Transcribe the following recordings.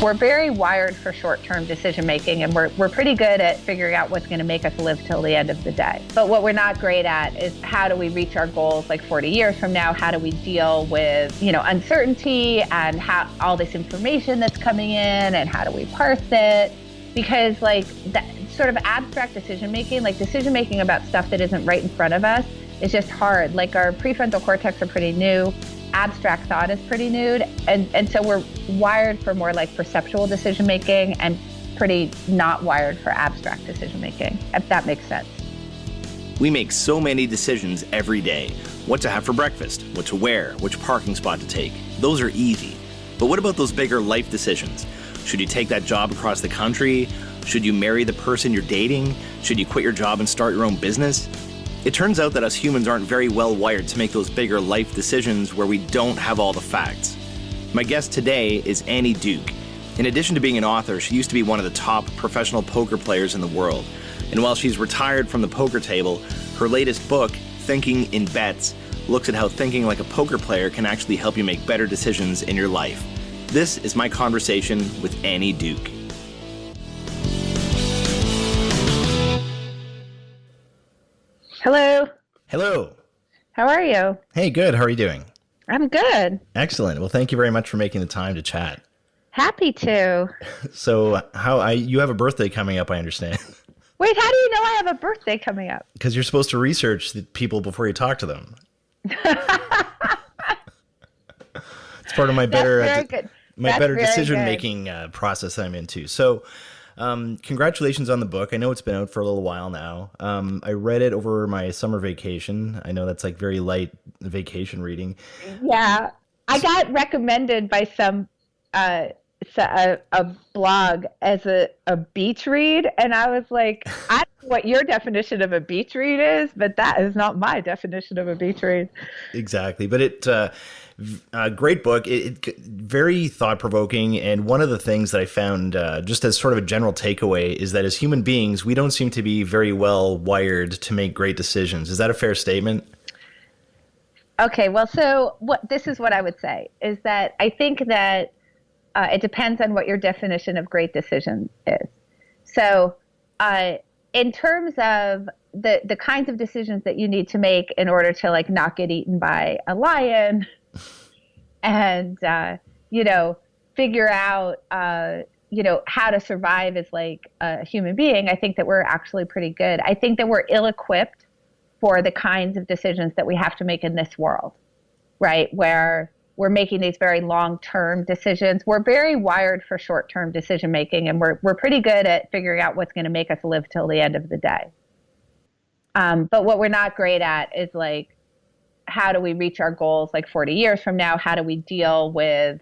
We're very wired for short-term decision making, and we're pretty good at figuring out what's going to make us live till the end of the day. But what we're not great at is how do we reach our goals like 40 years from now? How do we deal with, uncertainty and how all this information that's coming in, and how do we parse it? Because that sort of abstract decision making, like decision making about stuff that isn't right in front of us, is just hard. Like our prefrontal cortex are pretty new. Abstract thought is pretty new, and so we're wired for more like perceptual decision making and pretty not wired for abstract decision making, if that makes sense. We make so many decisions every day. What to have for breakfast, what to wear, which parking spot to take. Those are easy. But what about those bigger life decisions? Should you take that job across the country? Should you marry the person you're dating? Should you quit your job and start your own business? It turns out that us humans aren't very well wired to make those bigger life decisions where we don't have all the facts. My guest today is Annie Duke. In addition to being an author, she used to be one of the top professional poker players in the world. And while she's retired from the poker table, her latest book, Thinking in Bets, looks at how thinking like a poker player can actually help you make better decisions in your life. This is my conversation with Annie Duke. Hello. Hello. How are you? Hey, good. How are you doing? I'm good. Excellent. Well, thank you very much for making the time to chat. Happy to. So, you have a birthday coming up, I understand. Wait, how do you know I have a birthday coming up? Because you're supposed to research the people before you talk to them. It's part of my better decision-making process that I'm into. So, congratulations on the book. I know it's been out for a little while now. I read it over my summer vacation. I know that's like very light vacation reading. Yeah. I got recommended by a blog as a beach read, and I was like, I don't know what your definition of a beach read is, but that is not my definition of a beach read. Exactly. But a great book. It very thought-provoking, and one of the things that I found just as sort of a general takeaway is that as human beings, we don't seem to be very well wired to make great decisions. Is that a fair statement? Okay, well, so this is what I would say, is that I think that it depends on what your definition of great decision is. So in terms of the kinds of decisions that you need to make in order to like not get eaten by a lion and, figure out, how to survive as like a human being, I think that we're actually pretty good. I think that we're ill-equipped for the kinds of decisions that we have to make in this world, right? Where we're making these very long-term decisions. We're very wired for short-term decision-making, and we're pretty good at figuring out what's going to make us live till the end of the day. But what we're not great at is like, how do we reach our goals like 40 years from now? How do we deal with,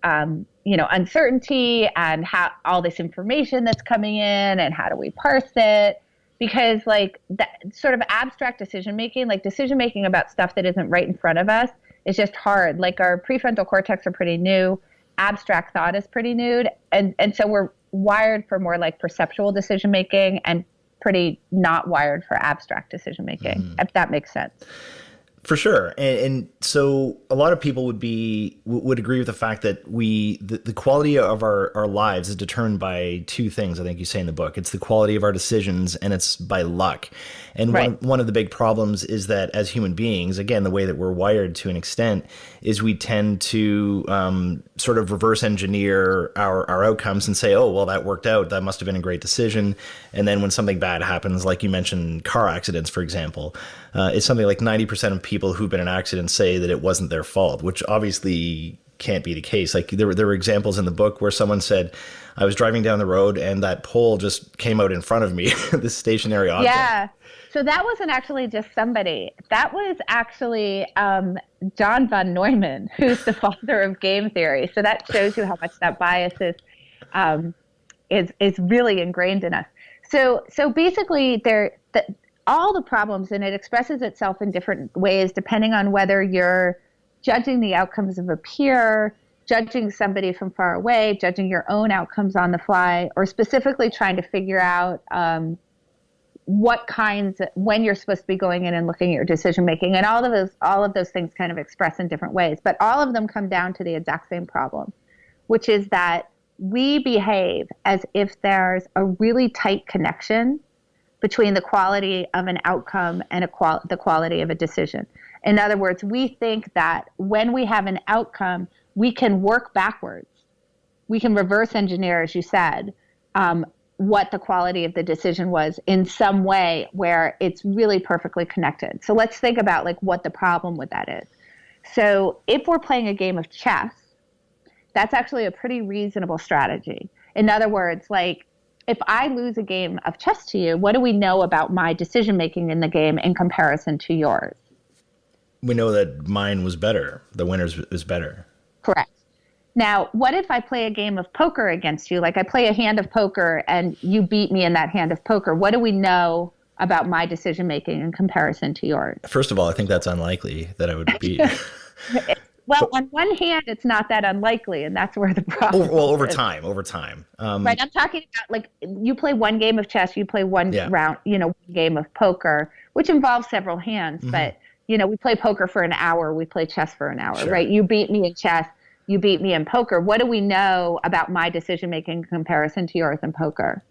uncertainty and how all this information that's coming in, and how do we parse it? Because like that sort of abstract decision making, like decision making about stuff that isn't right in front of us, is just hard. Like our prefrontal cortex are pretty new. Abstract thought is pretty new. And so we're wired for more like perceptual decision making and pretty not wired for abstract decision making, if that makes sense. For sure. And so a lot of people would agree with the fact that the quality of our lives is determined by two things, I think you say in the book. It's the quality of our decisions, and it's by luck. And right. one of the big problems is that as human beings, again, the way that we're wired to an extent is we tend to sort of reverse engineer our outcomes and say, oh, well, that worked out. That must have been a great decision. And then when something bad happens, like you mentioned, car accidents, for example, it's something like 90% of people who've been in accidents say that it wasn't their fault, which obviously can't be the case. Like there were examples in the book where someone said, I was driving down the road and that pole just came out in front of me, this stationary object. Yeah. So that wasn't actually just somebody. That was actually John von Neumann, who's the father of game theory. So that shows you how much that bias is really ingrained in us. So basically, all the problems, and it expresses itself in different ways depending on whether you're judging the outcomes of a peer, judging somebody from far away, judging your own outcomes on the fly, or specifically trying to figure out when you're supposed to be going in and looking at your decision making. And all of those things kind of express in different ways, but all of them come down to the exact same problem, which is that we behave as if there's a really tight connection between the quality of an outcome and the quality of a decision. In other words, we think that when we have an outcome, we can work backwards. We can reverse engineer, as you said, what the quality of the decision was in some way where it's really perfectly connected. So let's think about like what the problem with that is. So if we're playing a game of chess, that's actually a pretty reasonable strategy. In other words, like if I lose a game of chess to you, what do we know about my decision making in the game in comparison to yours? We know that mine was better. The winner's is better. Correct. Now, what if I play a game of poker against you? Like I play a hand of poker and you beat me in that hand of poker. What do we know about my decision making in comparison to yours? First of all, I think that's unlikely that I would beat. Well, on one hand, it's not that unlikely, and that's where the problem is. Over time. Right. I'm talking about like you play one game of chess, you play one round, one game of poker, which involves several hands. Mm-hmm. But, we play poker for an hour, we play chess for an hour, sure. Right? You beat me in chess, you beat me in poker. What do we know about my decision-making in comparison to yours in poker?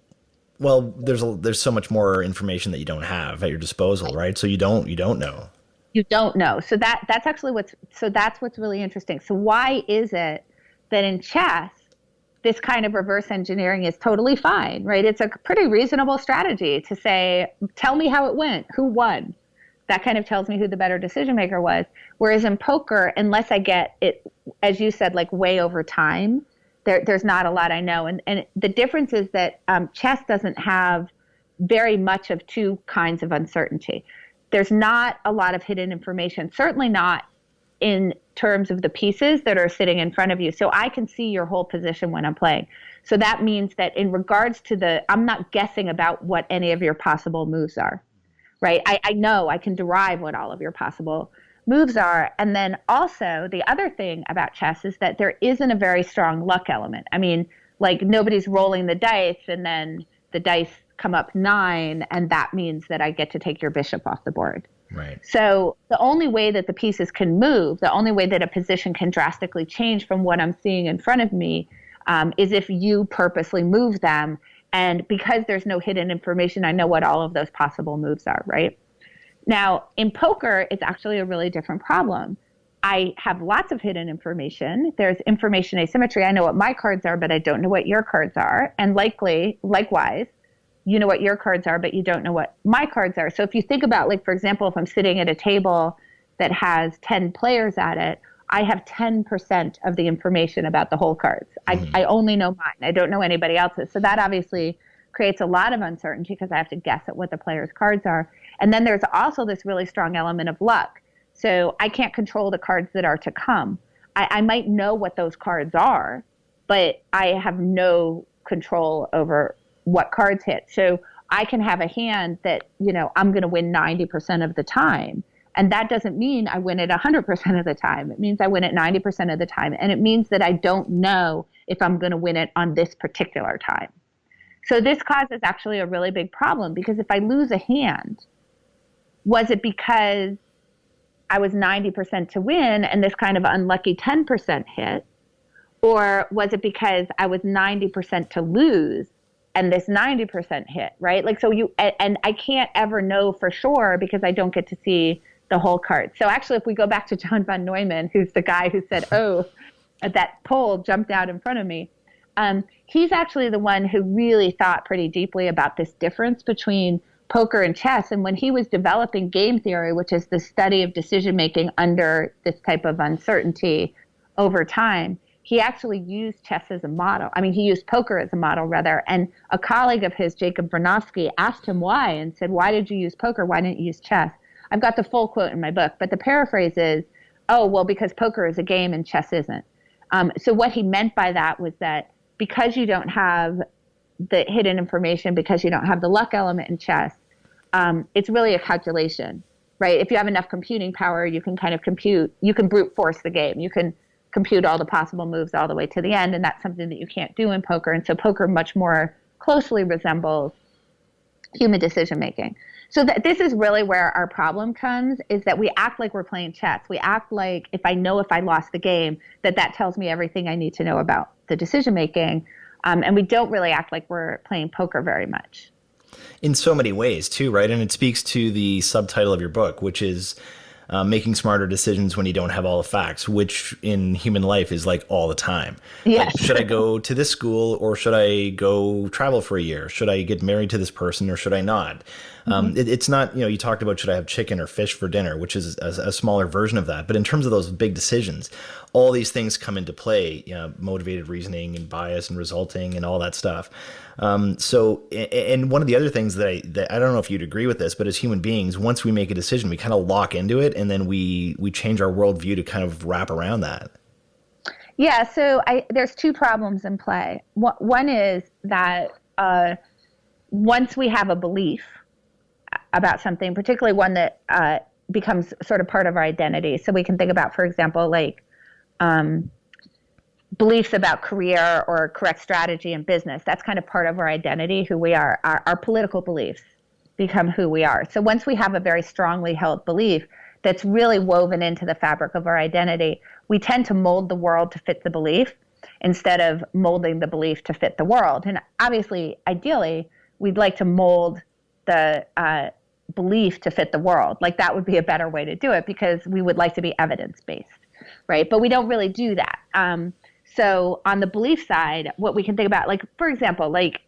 Well, there's so much more information that you don't have at your disposal, right? So you don't know. You don't know. So that's actually what's really interesting. So why is it that in chess, this kind of reverse engineering is totally fine, right? It's a pretty reasonable strategy to say, tell me how it went, who won. That kind of tells me who the better decision maker was. Whereas in poker, unless I get it, as you said, like way over time, there's not a lot I know. And the difference is that chess doesn't have very much of two kinds of uncertainty. There's not a lot of hidden information, certainly not in terms of the pieces that are sitting in front of you. So I can see your whole position when I'm playing. So that means that in regards to I'm not guessing about what any of your possible moves are, right? I know, I can derive what all of your possible moves are. And then also the other thing about chess is that there isn't a very strong luck element. I mean, like nobody's rolling the dice and then the dice come up 9, and that means that I get to take your bishop off the board. Right. So the only way that the pieces can move, the only way that a position can drastically change from what I'm seeing in front of me is if you purposely move them. And because there's no hidden information, I know what all of those possible moves are, right? Now, in poker, it's actually a really different problem. I have lots of hidden information. There's information asymmetry. I know what my cards are, but I don't know what your cards are. And likewise, you know what your cards are, but you don't know what my cards are. So if you think about, like, for example, if I'm sitting at a table that has 10 players at it, I have 10% of the information about the whole cards. I only know mine. I don't know anybody else's. So that obviously creates a lot of uncertainty because I have to guess at what the players' cards are. And then there's also this really strong element of luck. So I can't control the cards that are to come. I might know what those cards are, but I have no control over what cards hit. So I can have a hand that, I'm going to win 90% of the time. And that doesn't mean I win it 100% of the time. It means I win it 90% of the time. And it means that I don't know if I'm going to win it on this particular time. So this causes actually a really big problem, because if I lose a hand, was it because I was 90% to win and this kind of unlucky 10% hit? Or was it because I was 90% to lose and this 90% hit, right? Like, so and I can't ever know for sure because I don't get to see the whole card. So actually, if we go back to John von Neumann, who's the guy who said, that pole jumped out in front of me, he's actually the one who really thought pretty deeply about this difference between poker and chess. And when he was developing game theory, which is the study of decision-making under this type of uncertainty over time, he actually used chess as a model. I mean, he used poker as a model, rather. And a colleague of his, Jacob Vernovsky, asked him why and said, why did you use poker? Why didn't you use chess? I've got the full quote in my book, but the paraphrase is, because poker is a game and chess isn't. So what he meant by that was that because you don't have the hidden information, because you don't have the luck element in chess, it's really a calculation, right? If you have enough computing power, you can kind of you can brute force the game. You can compute all the possible moves all the way to the end, and that's something that you can't do in poker. And so poker much more closely resembles human decision making. So this is really where our problem comes, is that we act like we're playing chess. We act like if I lost the game, that tells me everything I need to know about the decision making. And we don't really act like we're playing poker very much. In so many ways too, right? And it speaks to the subtitle of your book, which is making smarter decisions when you don't have all the facts, which in human life is like all the time. Yes. Like, should I go to this school or should I go travel for a year? Should I get married to this person or should I not? It's not, you talked about should I have chicken or fish for dinner, which is a smaller version of that. But in terms of those big decisions, all these things come into play, motivated reasoning and bias and resulting and all that stuff. And one of the other things that I don't know if you'd agree with this, but as human beings, once we make a decision, we kind of lock into it and then we change our worldview to kind of wrap around that. Yeah. So there's two problems in play. One is that once we have a belief about something, particularly one that becomes sort of part of our identity. So we can think about, for example, like beliefs about career or correct strategy in business. That's kind of part of our identity, who we are. Our political beliefs become who we are. So once we have a very strongly held belief that's really woven into the fabric of our identity, we tend to mold the world to fit the belief instead of molding the belief to fit the world. And obviously, ideally, we'd like to mold the belief to fit the world. Like that would be a better way to do it because we would like to be evidence-based, right? But we don't really do that. So on the belief side, what we can think about, like, for example, like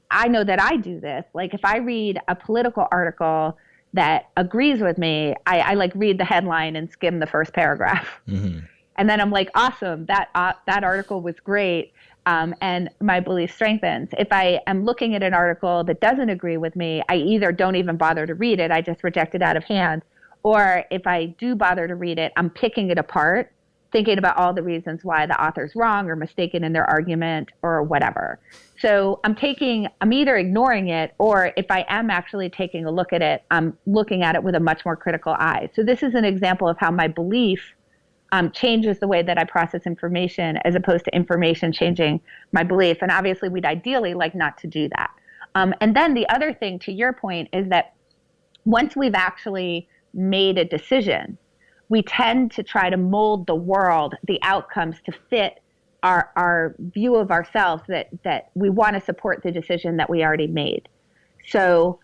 I know that I do this. Like if I read a political article that agrees with me, I like read the headline and skim the first paragraph. Mm-hmm. And then I'm like, awesome, that article was great. And my belief strengthens. If I am looking at an article that doesn't agree with me, I either don't even bother to read it, I just reject it out of hand. Or if I do bother to read it, I'm picking it apart, thinking about all the reasons why the author's wrong or mistaken in their argument or whatever. So I'm either ignoring it, or if I am actually taking a look at it, I'm looking at it with a much more critical eye. So this is an example of how my belief changes the way that I process information as opposed to information changing my belief. And obviously we'd ideally like not to do that. And then the other thing to your point is that once we've actually made a decision, we tend to try to mold the world, the outcomes to fit our view of ourselves that we want to support the decision that we already made. So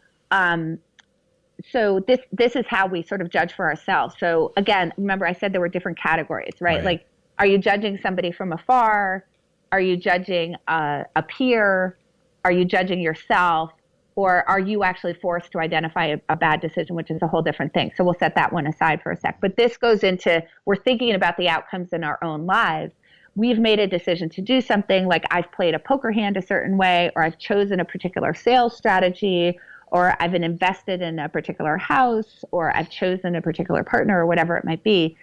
this is how we sort of judge for ourselves. So again, remember I said there were different categories, right? Like, are you judging somebody from afar? Are you judging a peer? Are you judging yourself? Or are you actually forced to identify a bad decision, which is a whole different thing? So we'll set that one aside for a sec. But this goes into, we're thinking about the outcomes in our own lives. We've made a decision to do something, like I've played a poker hand a certain way, or I've chosen a particular sales strategy, or I've been invested in a particular house, or I've chosen a particular partner, or whatever it might be.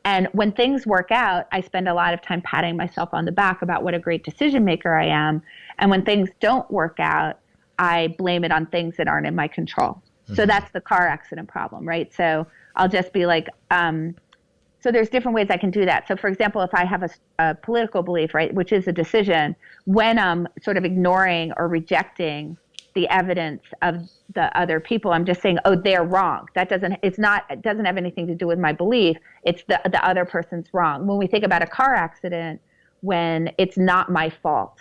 And when things work out, I spend a lot of time patting myself on the back about what a great decision maker I am. And when things don't work out, I blame it on things that aren't in my control. Mm-hmm. So that's the car accident problem, right? So I'll just be like, so there's different ways I can do that. So for example, if I have a political belief, right, which is a decision, when I'm sort of ignoring or rejecting the evidence of the other people, I'm just saying, oh, they're wrong. It doesn't have anything to do with my belief. It's the other person's wrong. When we think about a car accident, when it's not my fault,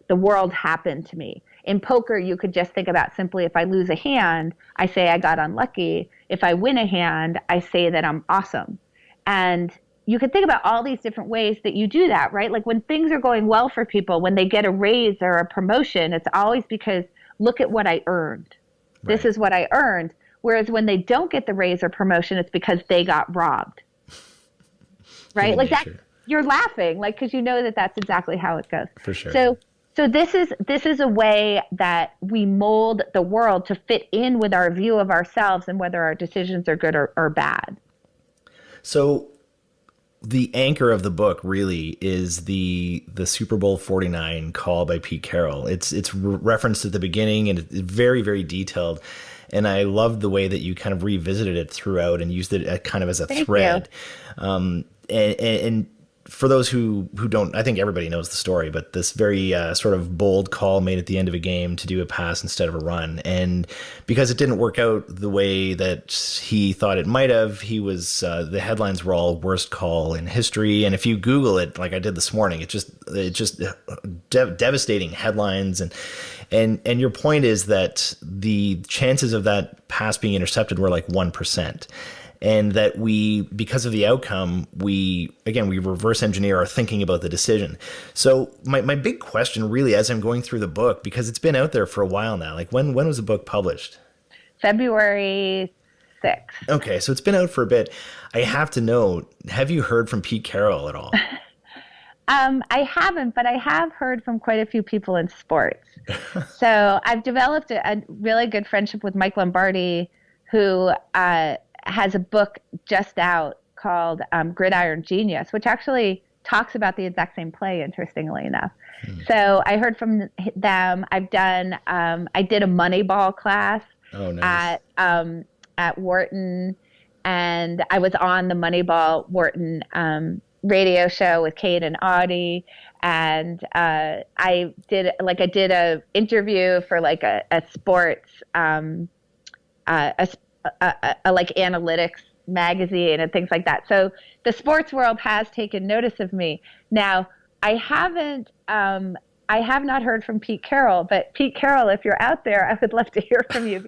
the world happened to me. In poker, you could just think about simply, if I lose a hand, I say I got unlucky. If I win a hand, I say that I'm awesome. And you could think about all these different ways that you do that, right? Like when things are going well for people, when they get a raise or a promotion, it's always because, look at what I earned. Right. This is what I earned. Whereas when they don't get the raise or promotion, it's because they got robbed. Right? Like that, you're laughing, like, because you know that that's exactly how it goes. For sure. So this is a way that we mold the world to fit in with our view of ourselves and whether our decisions are good or bad. So the anchor of the book really is the Super Bowl 49 call by Pete Carroll. It's referenced at the beginning and it's very, very detailed. And I loved the way that you kind of revisited it throughout and used it kind of as a thread. And for those who don't, I think everybody knows the story, but this very sort of bold call made at the end of a game to do a pass instead of a run. And because it didn't work out the way that he thought it might have, he was, the headlines were all worst call in history. And if you Google it, like I did this morning, it just devastating headlines. And your point is that the chances of that pass being intercepted were like 1%. And that because of the outcome, we reverse engineer our thinking about the decision. So my big question really, as I'm going through the book, because it's been out there for a while now, like when was the book published? February 6th. Okay, so it's been out for a bit. I have to know, have you heard from Pete Carroll at all? I haven't, but I have heard from quite a few people in sports. So I've developed a really good friendship with Mike Lombardi, who has a book just out called Gridiron Genius, which actually talks about the exact same play, interestingly enough. So I heard from them. I've done, I did a Moneyball class at Wharton, and I was on the Moneyball Wharton radio show with Kate and Audie. And I did a interview for like a sports, like analytics magazine and things like that. So the sports world has taken notice of me. Now, I have not heard from Pete Carroll, but Pete Carroll, if you're out there, I would love to hear from you.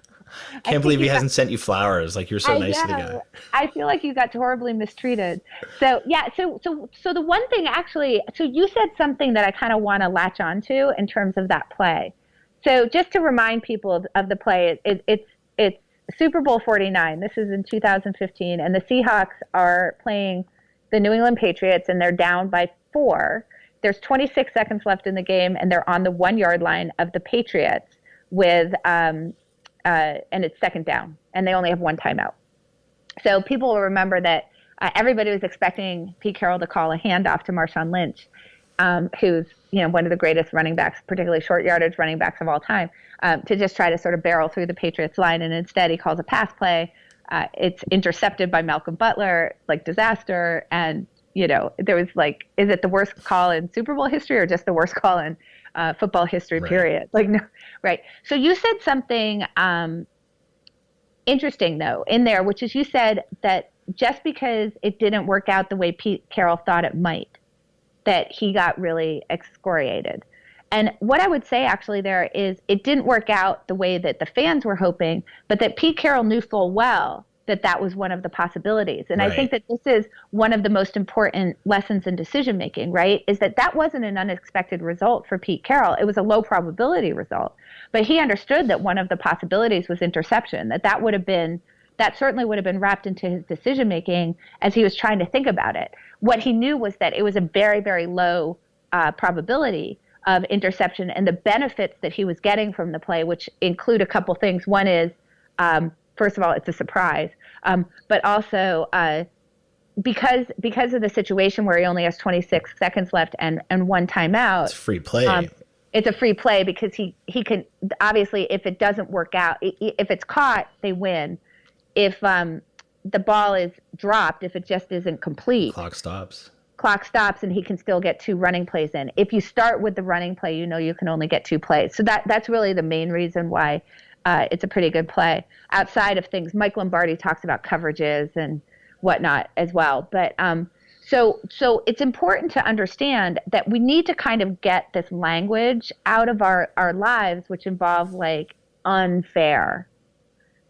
Can't believe he hasn't sent you flowers. Like, you're so nice to the guy. I feel like you got horribly mistreated. So yeah, so the one thing actually, so you said something that I kind of want to latch onto in terms of that play. So just to remind people of the play, it's Super Bowl 49. This is in 2015, and the Seahawks are playing the New England Patriots, and they're down by 4. There's 26 seconds left in the game, and they're on the 1-yard line of the Patriots with, and it's second down, and they only have one timeout. So people will remember that everybody was expecting Pete Carroll to call a handoff to Marshawn Lynch, who's one of the greatest running backs, particularly short yardage running backs of all time, to just try to sort of barrel through the Patriots line. And instead he calls a pass play. It's intercepted by Malcolm Butler, like disaster. And, there was like, is it the worst call in Super Bowl history or just the worst call in football history, period? Like, no, right. So you said something interesting, though, in there, which is you said that just because it didn't work out the way Pete Carroll thought it might, that he got really excoriated. And what I would say actually there is it didn't work out the way that the fans were hoping, but that Pete Carroll knew full well that that was one of the possibilities. And I think that this is one of the most important lessons in decision making, right? Is that wasn't an unexpected result for Pete Carroll. It was a low probability result. But he understood that one of the possibilities was interception, that certainly would have been wrapped into his decision making as he was trying to think about it. What he knew was that it was a very, very low probability of interception, and the benefits that he was getting from the play, which include a couple things. One is, first of all, it's a surprise, but also because of the situation where he only has 26 seconds left and one timeout. It's free play. It's a free play because he can, obviously, if it doesn't work out, if it's caught, they win. If the ball is dropped, if it just isn't complete, clock stops and he can still get 2 running plays in. If you start with the running play, you can only get 2 plays. So that's really the main reason why it's a pretty good play. Outside of things, Mike Lombardi talks about coverages and whatnot as well. But so it's important to understand that we need to kind of get this language out of our lives, which involve like unfair,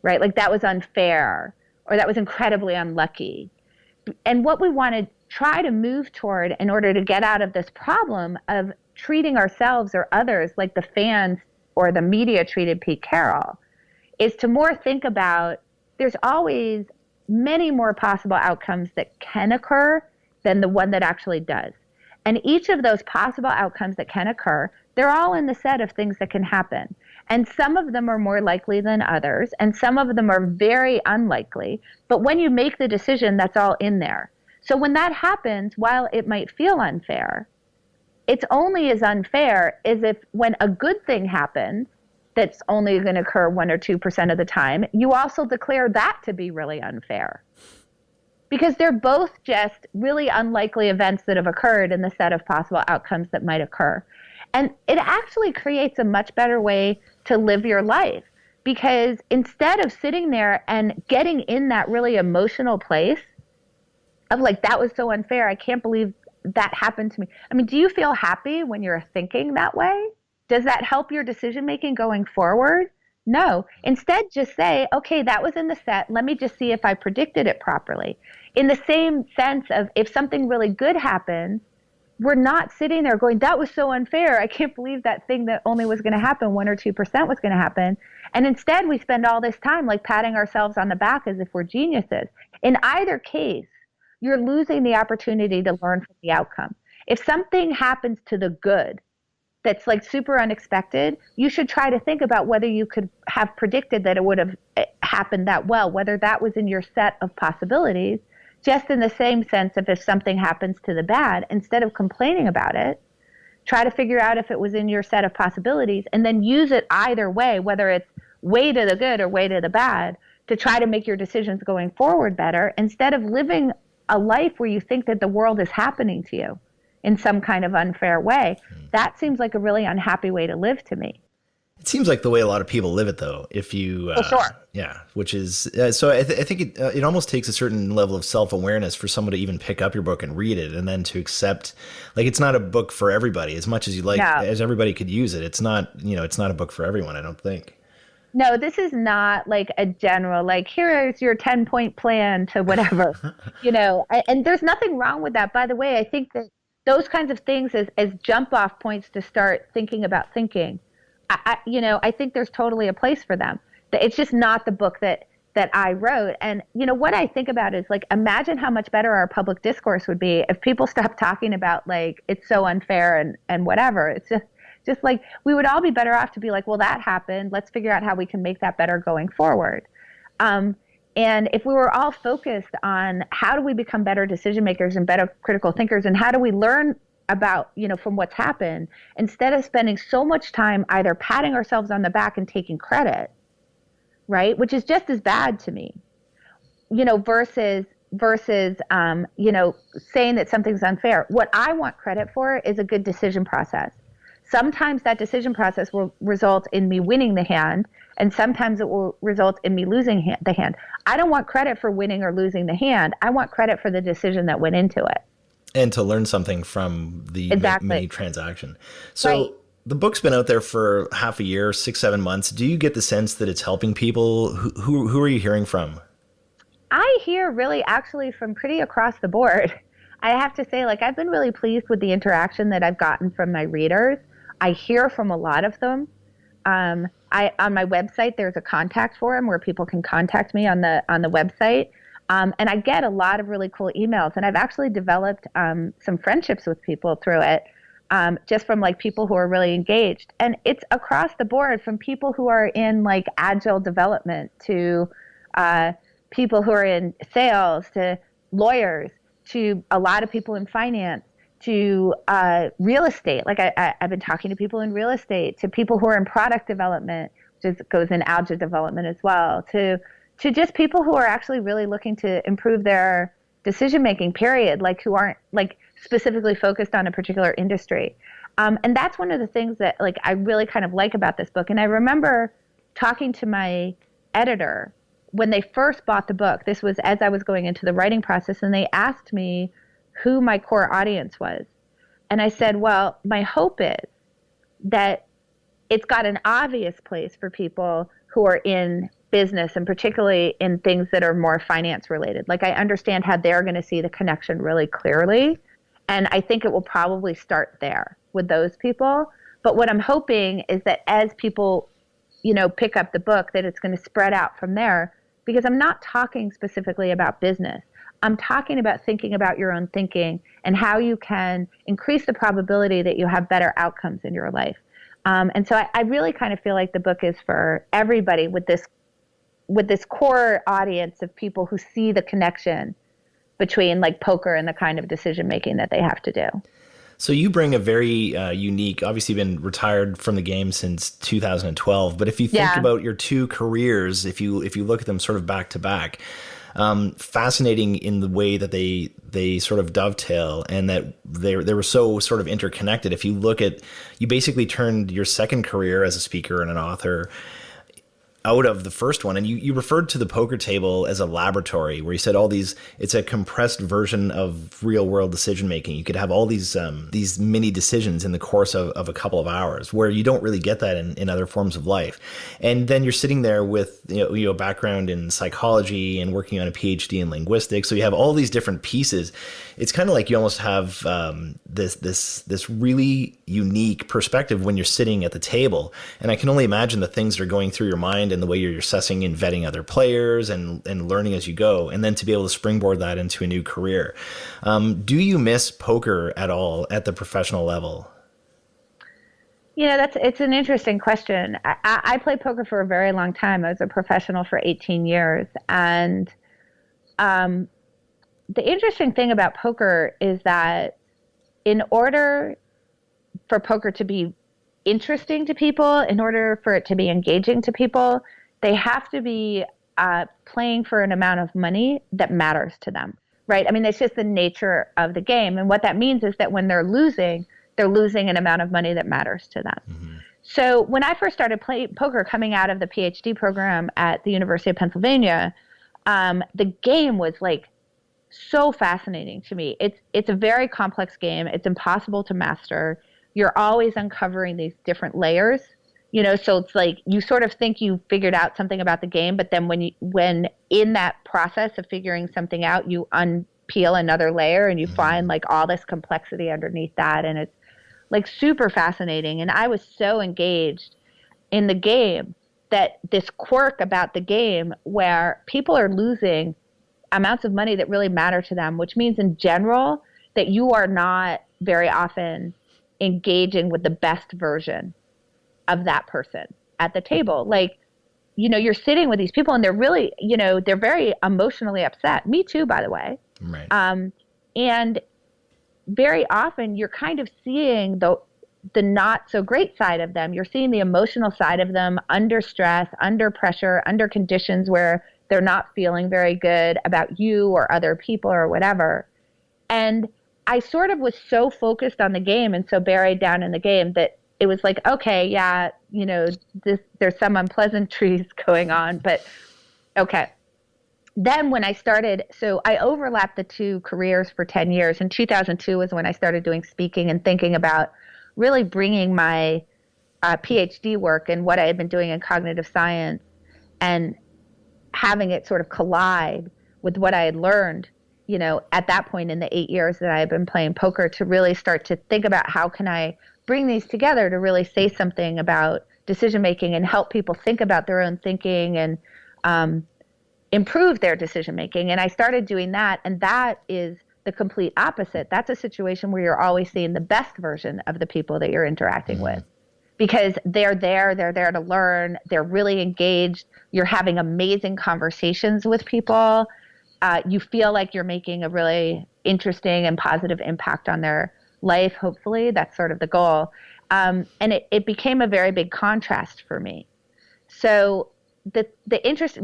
right? Like that was unfair, or that was incredibly unlucky. And what we want to try to move toward in order to get out of this problem of treating ourselves or others like the fans or the media treated Pete Carroll is to more think about there's always many more possible outcomes that can occur than the one that actually does. And each of those possible outcomes that can occur, they're all in the set of things that can happen. And some of them are more likely than others, and some of them are very unlikely. But when you make the decision, that's all in there. So when that happens, while it might feel unfair, it's only as unfair as if when a good thing happens, that's only going to occur 1 or 2% of the time, you also declare that to be really unfair. because they're both just really unlikely events that have occurred in the set of possible outcomes that might occur. And it actually creates a much better way to live your life, because instead of sitting there and getting in that really emotional place of like, that was so unfair, I can't believe that happened to me. I mean, do you feel happy when you're thinking that way? Does that help your decision making going forward? No. Instead, just say, okay, that was in the set. Let me just see if I predicted it properly. In the same sense of, if something really good happens, we're not sitting there going, that was so unfair. I can't believe that thing that only was going to happen 1 or 2% was going to happen. And instead, we spend all this time like patting ourselves on the back as if we're geniuses. In either case, you're losing the opportunity to learn from the outcome. If something happens to the good that's like super unexpected, you should try to think about whether you could have predicted that it would have happened that well, whether that was in your set of possibilities. Just in the same sense of, if something happens to the bad, instead of complaining about it, try to figure out if it was in your set of possibilities, and then use it either way, whether it's way to the good or way to the bad, to try to make your decisions going forward better, instead of living a life where you think that the world is happening to you in some kind of unfair way. That seems like a really unhappy way to live to me. It seems like the way a lot of people live it, though. If you, sure. Yeah, which is so. I think it almost takes a certain level of self-awareness for someone to even pick up your book and read it, and then to accept, like, it's not a book for everybody. As much as you like, as everybody could use it, it's not. It's not a book for everyone, I don't think. No, this is not like a general, like, here's your 10-point plan to whatever, and there's nothing wrong with that. By the way, I think that those kinds of things as jump off points to start thinking about thinking, I think there's totally a place for them. It's just not the book that I wrote. And, what I think about is, like, imagine how much better our public discourse would be if people stopped talking about, like, it's so unfair and whatever. It's just like, we would all be better off to be like, well, that happened. Let's figure out how we can make that better going forward. And if we were all focused on how do we become better decision makers and better critical thinkers, and how do we learn about, from what's happened, instead of spending so much time either patting ourselves on the back and taking credit, right, which is just as bad to me, versus saying that something's unfair. What I want credit for is a good decision process. Sometimes that decision process will result in me winning the hand, and sometimes it will result in me losing the hand. I don't want credit for winning or losing the hand. I want credit for the decision that went into it. And to learn something from the mini transaction. So right. The book's been out there for half a year, 6-7 months. Do you get the sense that it's helping people? Who are you hearing from? I hear really actually from pretty across the board. I have to say, like, I've been really pleased with the interaction that I've gotten from my readers. I hear from a lot of them. On my website, there's a contact form where people can contact me on the website. And I get a lot of really cool emails. And I've actually developed some friendships with people through it, just from, like, people who are really engaged. And it's across the board, from people who are in, like, agile development to people who are in sales to lawyers to a lot of people in finance to real estate. Like, I've been talking to people in real estate, to people who are in product development, which goes in agile development as well, to just people who are actually really looking to improve their decision-making, period, like, who aren't, like, specifically focused on a particular industry. And that's one of the things that, like, I really kind of like about this book. And I remember talking to my editor when they first bought the book. This was as I was going into the writing process, and they asked me who my core audience was. And I said, well, my hope is that it's got an obvious place for people who are in business, and particularly in things that are more finance related. Like, I understand how they're going to see the connection really clearly. And I think it will probably start there with those people. But what I'm hoping is that as people, pick up the book, that it's going to spread out from there, because I'm not talking specifically about business. I'm talking about thinking about your own thinking and how you can increase the probability that you have better outcomes in your life. And so I really kind of feel like the book is for everybody with this core audience of people who see the connection between, like, poker and the kind of decision making that they have to do. So you bring a very unique, obviously been retired from the game since 2012, but if you think about your two careers, if you look at them sort of back to back, fascinating in the way that they sort of dovetail, and that they were so sort of interconnected. If you look at, you basically turned your second career as a speaker and an author out of the first one. And you referred to the poker table as a laboratory, where you said it's a compressed version of real world decision making. You could have all these mini decisions in the course of a couple of hours, where you don't really get that in other forms of life. And then you're sitting there with a background in psychology and working on a PhD in linguistics. So you have all these different pieces. It's kind of like you almost have this really unique perspective when you're sitting at the table. And I can only imagine the things that are going through your mind and the way you're assessing and vetting other players and learning as you go, and then to be able to springboard that into a new career. Do you miss poker at all at the professional level? It's an interesting question. I played poker for a very long time. I was a professional for 18 years. And the interesting thing about poker is that in order for poker to be interesting to people, in order for it to be engaging to people, they have to be playing for an amount of money that matters to them, right? I mean, it's just the nature of the game. And what that means is that when they're losing an amount of money that matters to them. Mm-hmm. So when I first started playing poker coming out of the PhD program at the University of Pennsylvania, the game was like so fascinating to me. It's a very complex game. It's impossible to master. You're always uncovering these different layers, so it's like you sort of think you figured out something about the game, but then when in that process of figuring something out, you unpeel another layer and you find like all this complexity underneath that. And it's like super fascinating. And I was so engaged in the game that this quirk about the game where people are losing amounts of money that really matter to them, which means in general that you are not very often engaging with the best version of that person at the table. Like, you're sitting with these people and they're really, they're very emotionally upset. Me too, by the way. Right. And very often you're kind of seeing the not so great side of them. You're seeing the emotional side of them under stress, under pressure, under conditions where they're not feeling very good about you or other people or whatever. And I sort of was so focused on the game and so buried down in the game that it was like, okay, yeah, there's some unpleasantries going on, but okay. Then when I started, so I overlapped the two careers for 10 years. In 2002 was when I started doing speaking and thinking about really bringing my PhD work and what I had been doing in cognitive science and having it sort of collide with what I had learned, at that point in the 8 years that I had been playing poker, to really start to think about how can I bring these together to really say something about decision making and help people think about their own thinking and improve their decision making. And I started doing that, and that is the complete opposite. That's a situation where you're always seeing the best version of the people that you're interacting with, because they're there to learn, they're really engaged, you're having amazing conversations with people, you feel like you're making a really interesting and positive impact on their life, hopefully. That's sort of the goal. And it became a very big contrast for me. So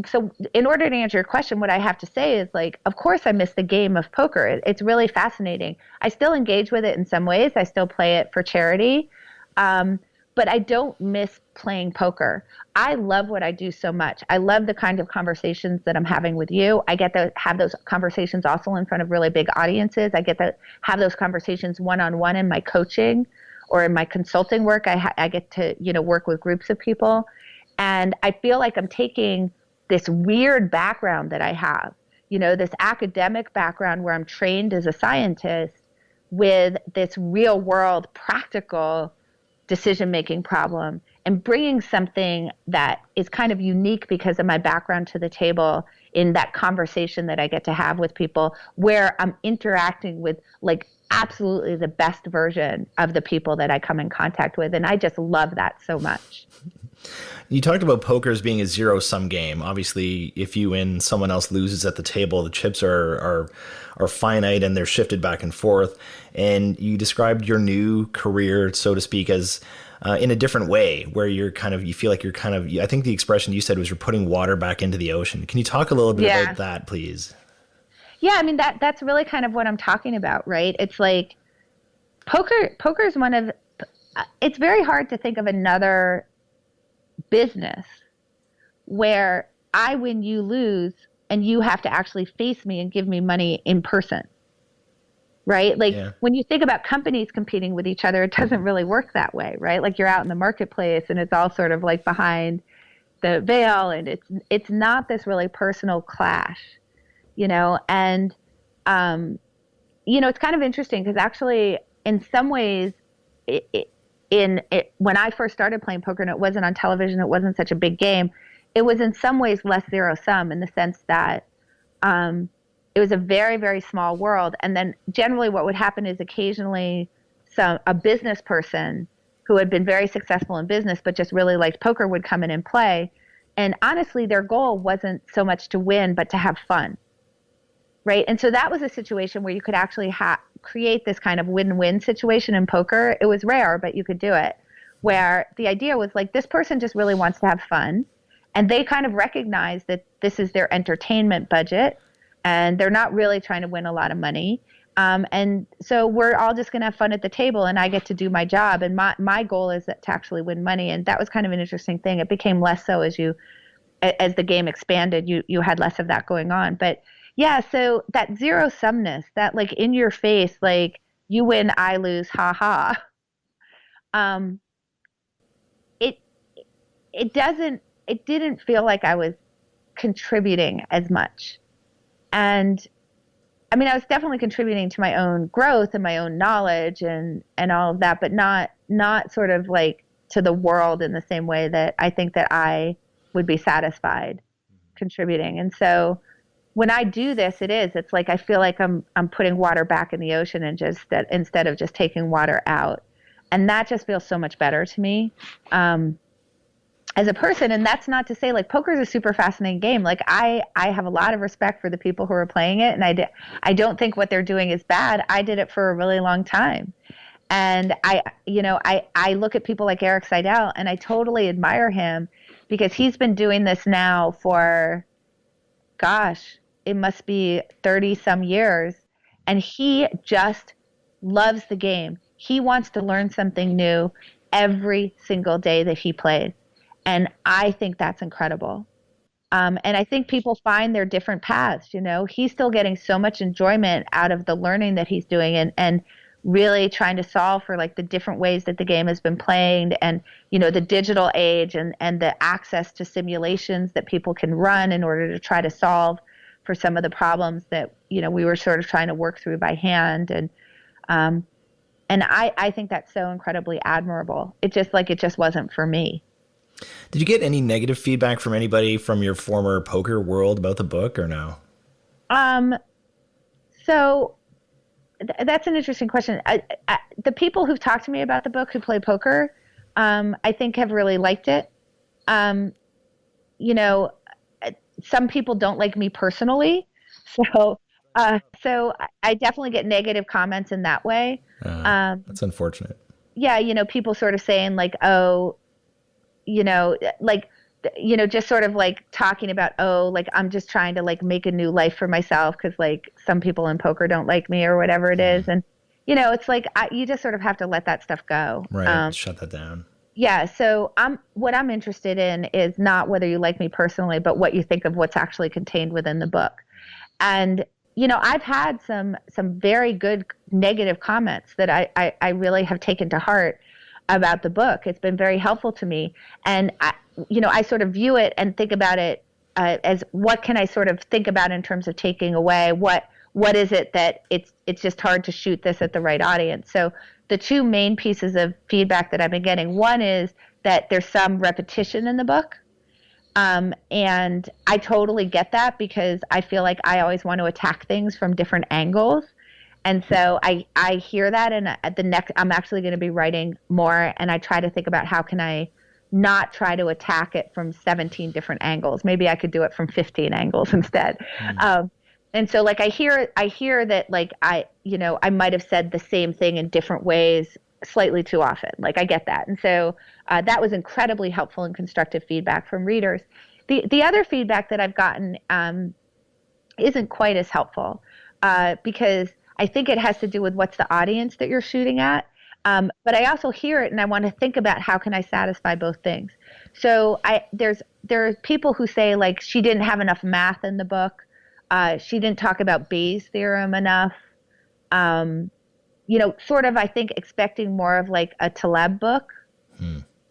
so in order to answer your question, what I have to say is, like, of course I miss the game of poker. It's really fascinating. I still engage with it in some ways. I still play it for charity. But I don't miss playing poker. I love what I do so much. I love the kind of conversations that I'm having with you. I get to have those conversations also in front of really big audiences. I get to have those conversations one-on-one in my coaching or in my consulting work. I get to, work with groups of people. And I feel like I'm taking this weird background that I have, this academic background where I'm trained as a scientist, with this real world practical decision-making problem, and bringing something that is kind of unique because of my background to the table in that conversation that I get to have with people, where I'm interacting with like absolutely the best version of the people that I come in contact with. And I just love that so much. You talked about poker as being a zero-sum game. Obviously, if you win, someone else loses at the table. The chips are finite and they're shifted back and forth. And you described your new career, so to speak, as in a different way, where you feel like I think the expression you said was you're putting water back into the ocean. Can you talk a little bit about that, please? Yeah, I mean, that's really kind of what I'm talking about, right? It's like poker is it's very hard to think of another business where I win, you lose, and you have to actually face me and give me money in person, right? Like when you think about companies competing with each other, it doesn't really work that way, right? Like you're out in the marketplace and it's all sort of like behind the veil, and it's not this really personal clash, and it's kind of interesting because actually in some ways when I first started playing poker and it wasn't on television, it wasn't such a big game, it was in some ways less zero sum in the sense that it was a very, very small world. And then generally what would happen is occasionally a business person who had been very successful in business but just really liked poker would come in and play. And honestly, their goal wasn't so much to win, but to have fun. Right. And so that was a situation where you could actually create this kind of win-win situation in poker. It was rare, but you could do it, where the idea was like, this person just really wants to have fun. And they kind of recognize that this is their entertainment budget and they're not really trying to win a lot of money. And so we're all just going to have fun at the table and I get to do my job. And my goal is to actually win money. And that was kind of an interesting thing. It became less so as the game expanded, you had less of that going on. But yeah, so that zero sumness, that like in your face, like you win, I lose, ha ha. It didn't feel like I was contributing as much. And I mean, I was definitely contributing to my own growth and my own knowledge and all of that, but not sort of like to the world in the same way that I think that I would be satisfied contributing. And so when I do this, it's like I feel like I'm putting water back in the ocean and just that instead of just taking water out. And that just feels so much better to me as a person. And that's not to say like poker is a super fascinating game. Like I have a lot of respect for the people who are playing it. And I don't think what they're doing is bad. I did it for a really long time. And I look at people like Eric Seidel and I totally admire him because he's been doing this now for, gosh, it must be 30 some years. And he just loves the game. He wants to learn something new every single day that he plays. And I think that's incredible. And I think people find their different paths, He's still getting so much enjoyment out of the learning that he's doing and really trying to solve for like the different ways that the game has been played and, the digital age and the access to simulations that people can run in order to try to solve for some of the problems that, we were sort of trying to work through by hand. And I think that's so incredibly admirable. It just wasn't for me. Did you get any negative feedback from anybody from your former poker world about the book or no? So that's an interesting question. The people who've talked to me about the book who play poker, I think have really liked it. Some people don't like me personally. So I definitely get negative comments in that way. That's unfortunate. Yeah. People sort of saying like, oh, just sort of like talking about, oh, like I'm just trying to like make a new life for myself because like some people in poker don't like me or whatever it is. And, it's like you just sort of have to let that stuff go. Right. Shut that down. Yeah. So what I'm interested in is not whether you like me personally, but what you think of what's actually contained within the book. And, I've had some very good negative comments that I really have taken to heart about the book. It's been very helpful to me. And I sort of view it and think about it as what can I sort of think about in terms of taking away? What is it that it's just hard to shoot this at the right audience? So the two main pieces of feedback that I've been getting, one is that there's some repetition in the book. And I totally get that because I feel like I always want to attack things from different angles. And so I hear that, and at the next, I'm actually going to be writing more, and I try to think about how can I not try to attack it from 17 different angles. Maybe I could do it from 15 angles instead. And so like I hear that like I might have said the same thing in different ways slightly too often. Like I get that. And so that was incredibly helpful and constructive feedback from readers. The other feedback that I've gotten isn't quite as helpful because I think it has to do with what's the audience that you're shooting at. But I also hear it and I want to think about how can I satisfy both things. So there are people who say like she didn't have enough math in the book. She didn't talk about Bayes' theorem enough. Sort of I think expecting more of like a Taleb book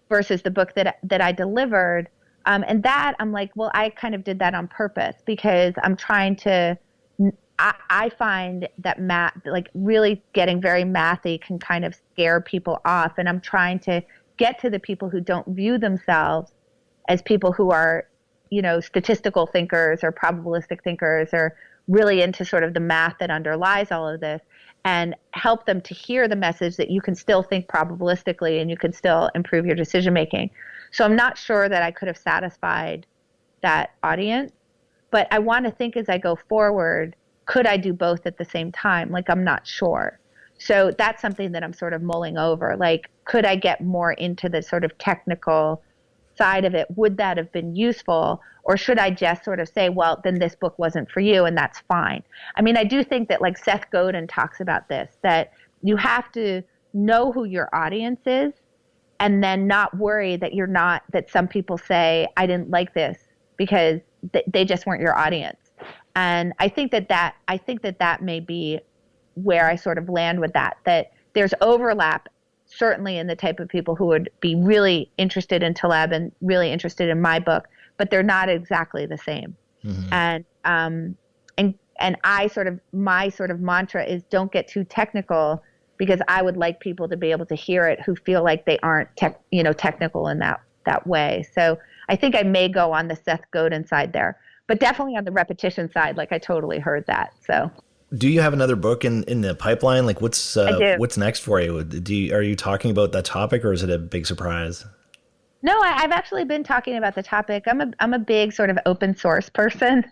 versus the book that I delivered. And that I'm like, well, I kind of did that on purpose because I'm trying to I find that math, like really getting very mathy can kind of scare people off. And I'm trying to get to the people who don't view themselves as people who are, statistical thinkers or probabilistic thinkers or really into sort of the math that underlies all of this and help them to hear the message that you can still think probabilistically and you can still improve your decision making. So I'm not sure that I could have satisfied that audience, but I want to think as I go forward, could I do both at the same time? Like, I'm not sure. So that's something that I'm sort of mulling over. Like, could I get more into the sort of technical side of it? Would that have been useful? Or should I just sort of say, well, then this book wasn't for you and that's fine. I mean, I do think that like Seth Godin talks about this, that you have to know who your audience is and then not worry that some people say, I didn't like this because they just weren't your audience. And I think that may be where I sort of land with that there's overlap certainly in the type of people who would be really interested in Taleb and really interested in my book, but they're not exactly the same. And my sort of mantra is don't get too technical because I would like people to be able to hear it who feel like they aren't technical in that way. So I think I may go on the Seth Godin side there. But definitely on the repetition side, like I totally heard that. So, do you have another book in the pipeline? Like, what's next for you? Are you talking about that topic, or is it a big surprise? No, I've actually been talking about the topic. I'm a big sort of open source person.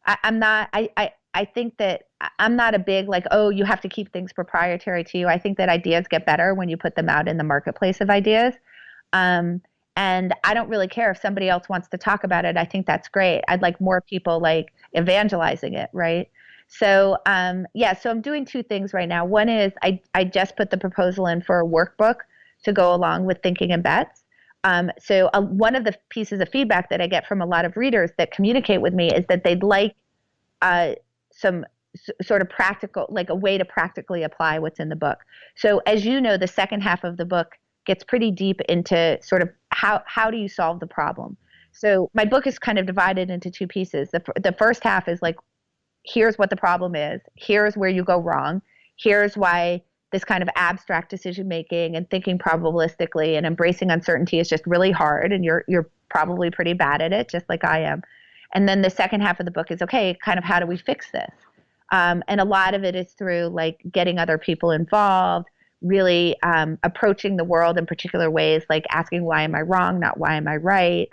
I'm not. I think that I'm not a big like, oh, you have to keep things proprietary to you. I think that ideas get better when you put them out in the marketplace of ideas. And I don't really care if somebody else wants to talk about it. I think that's great. I'd like more people like evangelizing it, right? So, so I'm doing two things right now. One is I just put the proposal in for a workbook to go along with Thinking in Bets. So one of the pieces of feedback that I get from a lot of readers that communicate with me is that they'd like some sort of practical, like a way to practically apply what's in the book. So as you know, the second half of the book gets pretty deep into sort of how do you solve the problem. So my book is kind of divided into two pieces. The first half is like, here's what the problem is. Here's where you go wrong. Here's why this kind of abstract decision making and thinking probabilistically and embracing uncertainty is just really hard, and you're probably pretty bad at it, just like I am. And then the second half of the book is, okay, kind of how do we fix this? And a lot of it is through like getting other people involved, really approaching the world in particular ways, like asking why am I wrong, not why am I right,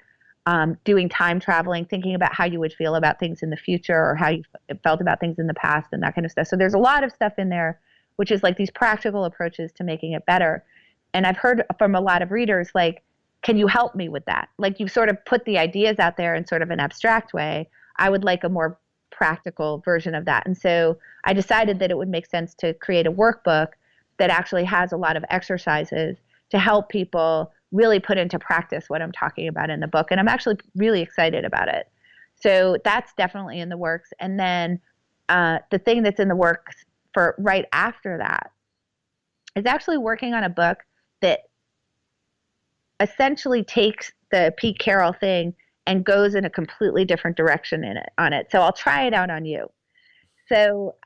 doing time traveling, thinking about how you would feel about things in the future or how you felt about things in the past and that kind of stuff. So there's a lot of stuff in there, which is like these practical approaches to making it better. And I've heard from a lot of readers, like, can you help me with that? Like you've sort of put the ideas out there in sort of an abstract way. I would like a more practical version of that. And so I decided that it would make sense to create a workbook that actually has a lot of exercises to help people really put into practice what I'm talking about in the book. And I'm actually really excited about it. So that's definitely in the works. And then the thing that's in the works for right after that is actually working on a book that essentially takes the Pete Carroll thing and goes in a completely different direction on it. So I'll try it out on you. So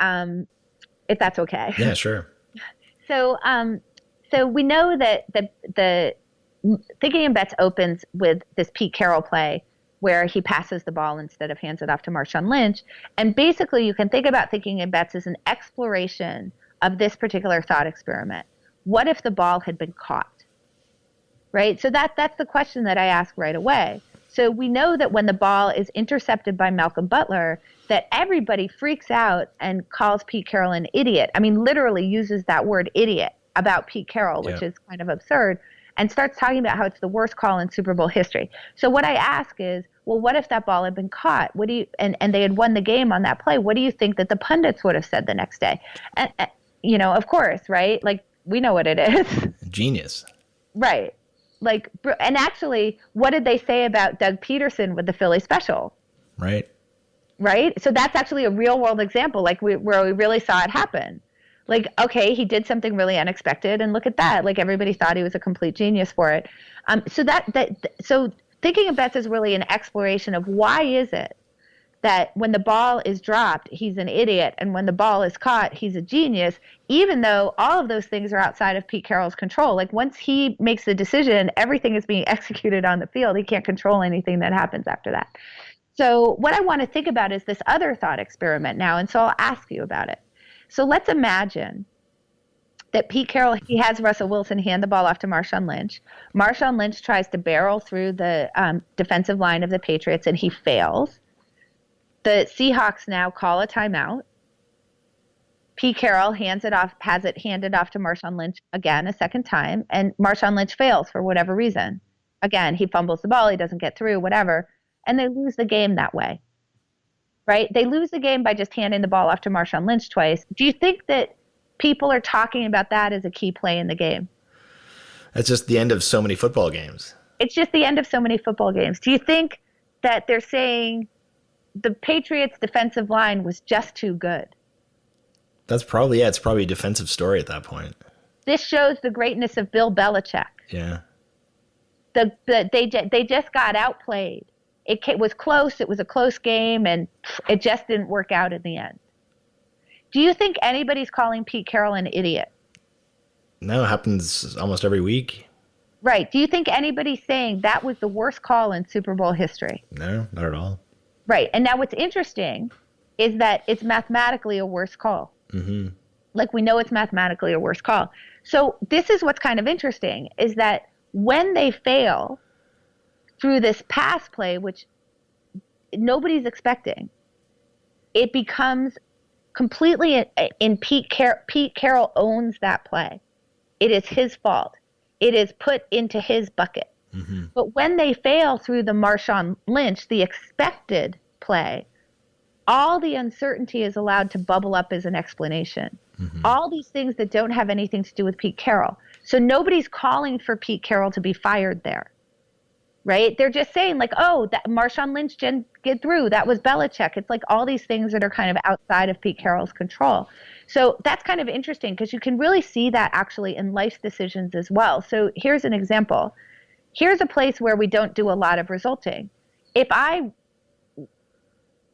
if that's okay. Yeah, sure. So we know that the Thinking in Bets opens with this Pete Carroll play where he passes the ball instead of hands it off to Marshawn Lynch. And basically you can think about Thinking in Bets as an exploration of this particular thought experiment. What if the ball had been caught? right? So that's the question that I ask right away. So we know that when the ball is intercepted by Malcolm Butler, that everybody freaks out and calls Pete Carroll an idiot. I mean, literally uses that word idiot about Pete Carroll, which is kind of absurd, and starts talking about how it's the worst call in Super Bowl history. So what I ask is, well, what if that ball had been caught? What do you and they had won the game on that play? What do you think that the pundits would have said the next day? And of course, right? Like, we know what it is. Genius. Right. Like, and actually, what did they say about Doug Peterson with the Philly special? Right. Right. So that's actually a real world example, like where we really saw it happen. Like, okay, he did something really unexpected, and look at that. Like, everybody thought he was a complete genius for it. So thinking of bets is really an exploration of why is it that when the ball is dropped, he's an idiot, and when the ball is caught, he's a genius, even though all of those things are outside of Pete Carroll's control. Like, once he makes the decision, everything is being executed on the field. He can't control anything that happens after that. So what I want to think about is this other thought experiment now, and so I'll ask you about it. So let's imagine that Pete Carroll, he has Russell Wilson hand the ball off to Marshawn Lynch. Marshawn Lynch tries to barrel through the defensive line of the Patriots, and he fails. The Seahawks now call a timeout. Pete Carroll has it handed off to Marshawn Lynch again a second time, and Marshawn Lynch fails for whatever reason. Again, he fumbles the ball, he doesn't get through, whatever, and they lose the game that way. Right? They lose the game by just handing the ball off to Marshawn Lynch twice. Do you think that people are talking about that as a key play in the game? That's just the end of so many football games. It's just the end of so many football games. Do you think that they're saying the Patriots' defensive line was just too good? It's probably a defensive story at that point. This shows the greatness of Bill Belichick. Yeah. They just got outplayed. It was close. It was a close game, and it just didn't work out in the end. Do you think anybody's calling Pete Carroll an idiot? No, it happens almost every week. Right. Do you think anybody's saying that was the worst call in Super Bowl history? No, not at all. Right. And now what's interesting is that it's mathematically a worse call. Mm-hmm. Like, we know it's mathematically a worse call. So this is what's kind of interesting, is that when they fail through this pass play, which nobody's expecting, it becomes completely in Pete Carroll owns that play. It is his fault. It is put into his bucket. Mm-hmm. But when they fail through the Marshawn Lynch, the expected play, all the uncertainty is allowed to bubble up as an explanation. Mm-hmm. All these things that don't have anything to do with Pete Carroll. So nobody's calling for Pete Carroll to be fired there. Right? They're just saying, like, oh, that Marshawn Lynch didn't get through. That was Belichick. It's like all these things that are kind of outside of Pete Carroll's control. So that's kind of interesting, because you can really see that actually in life decisions as well. So here's an example. Here's a place where we don't do a lot of resulting. If I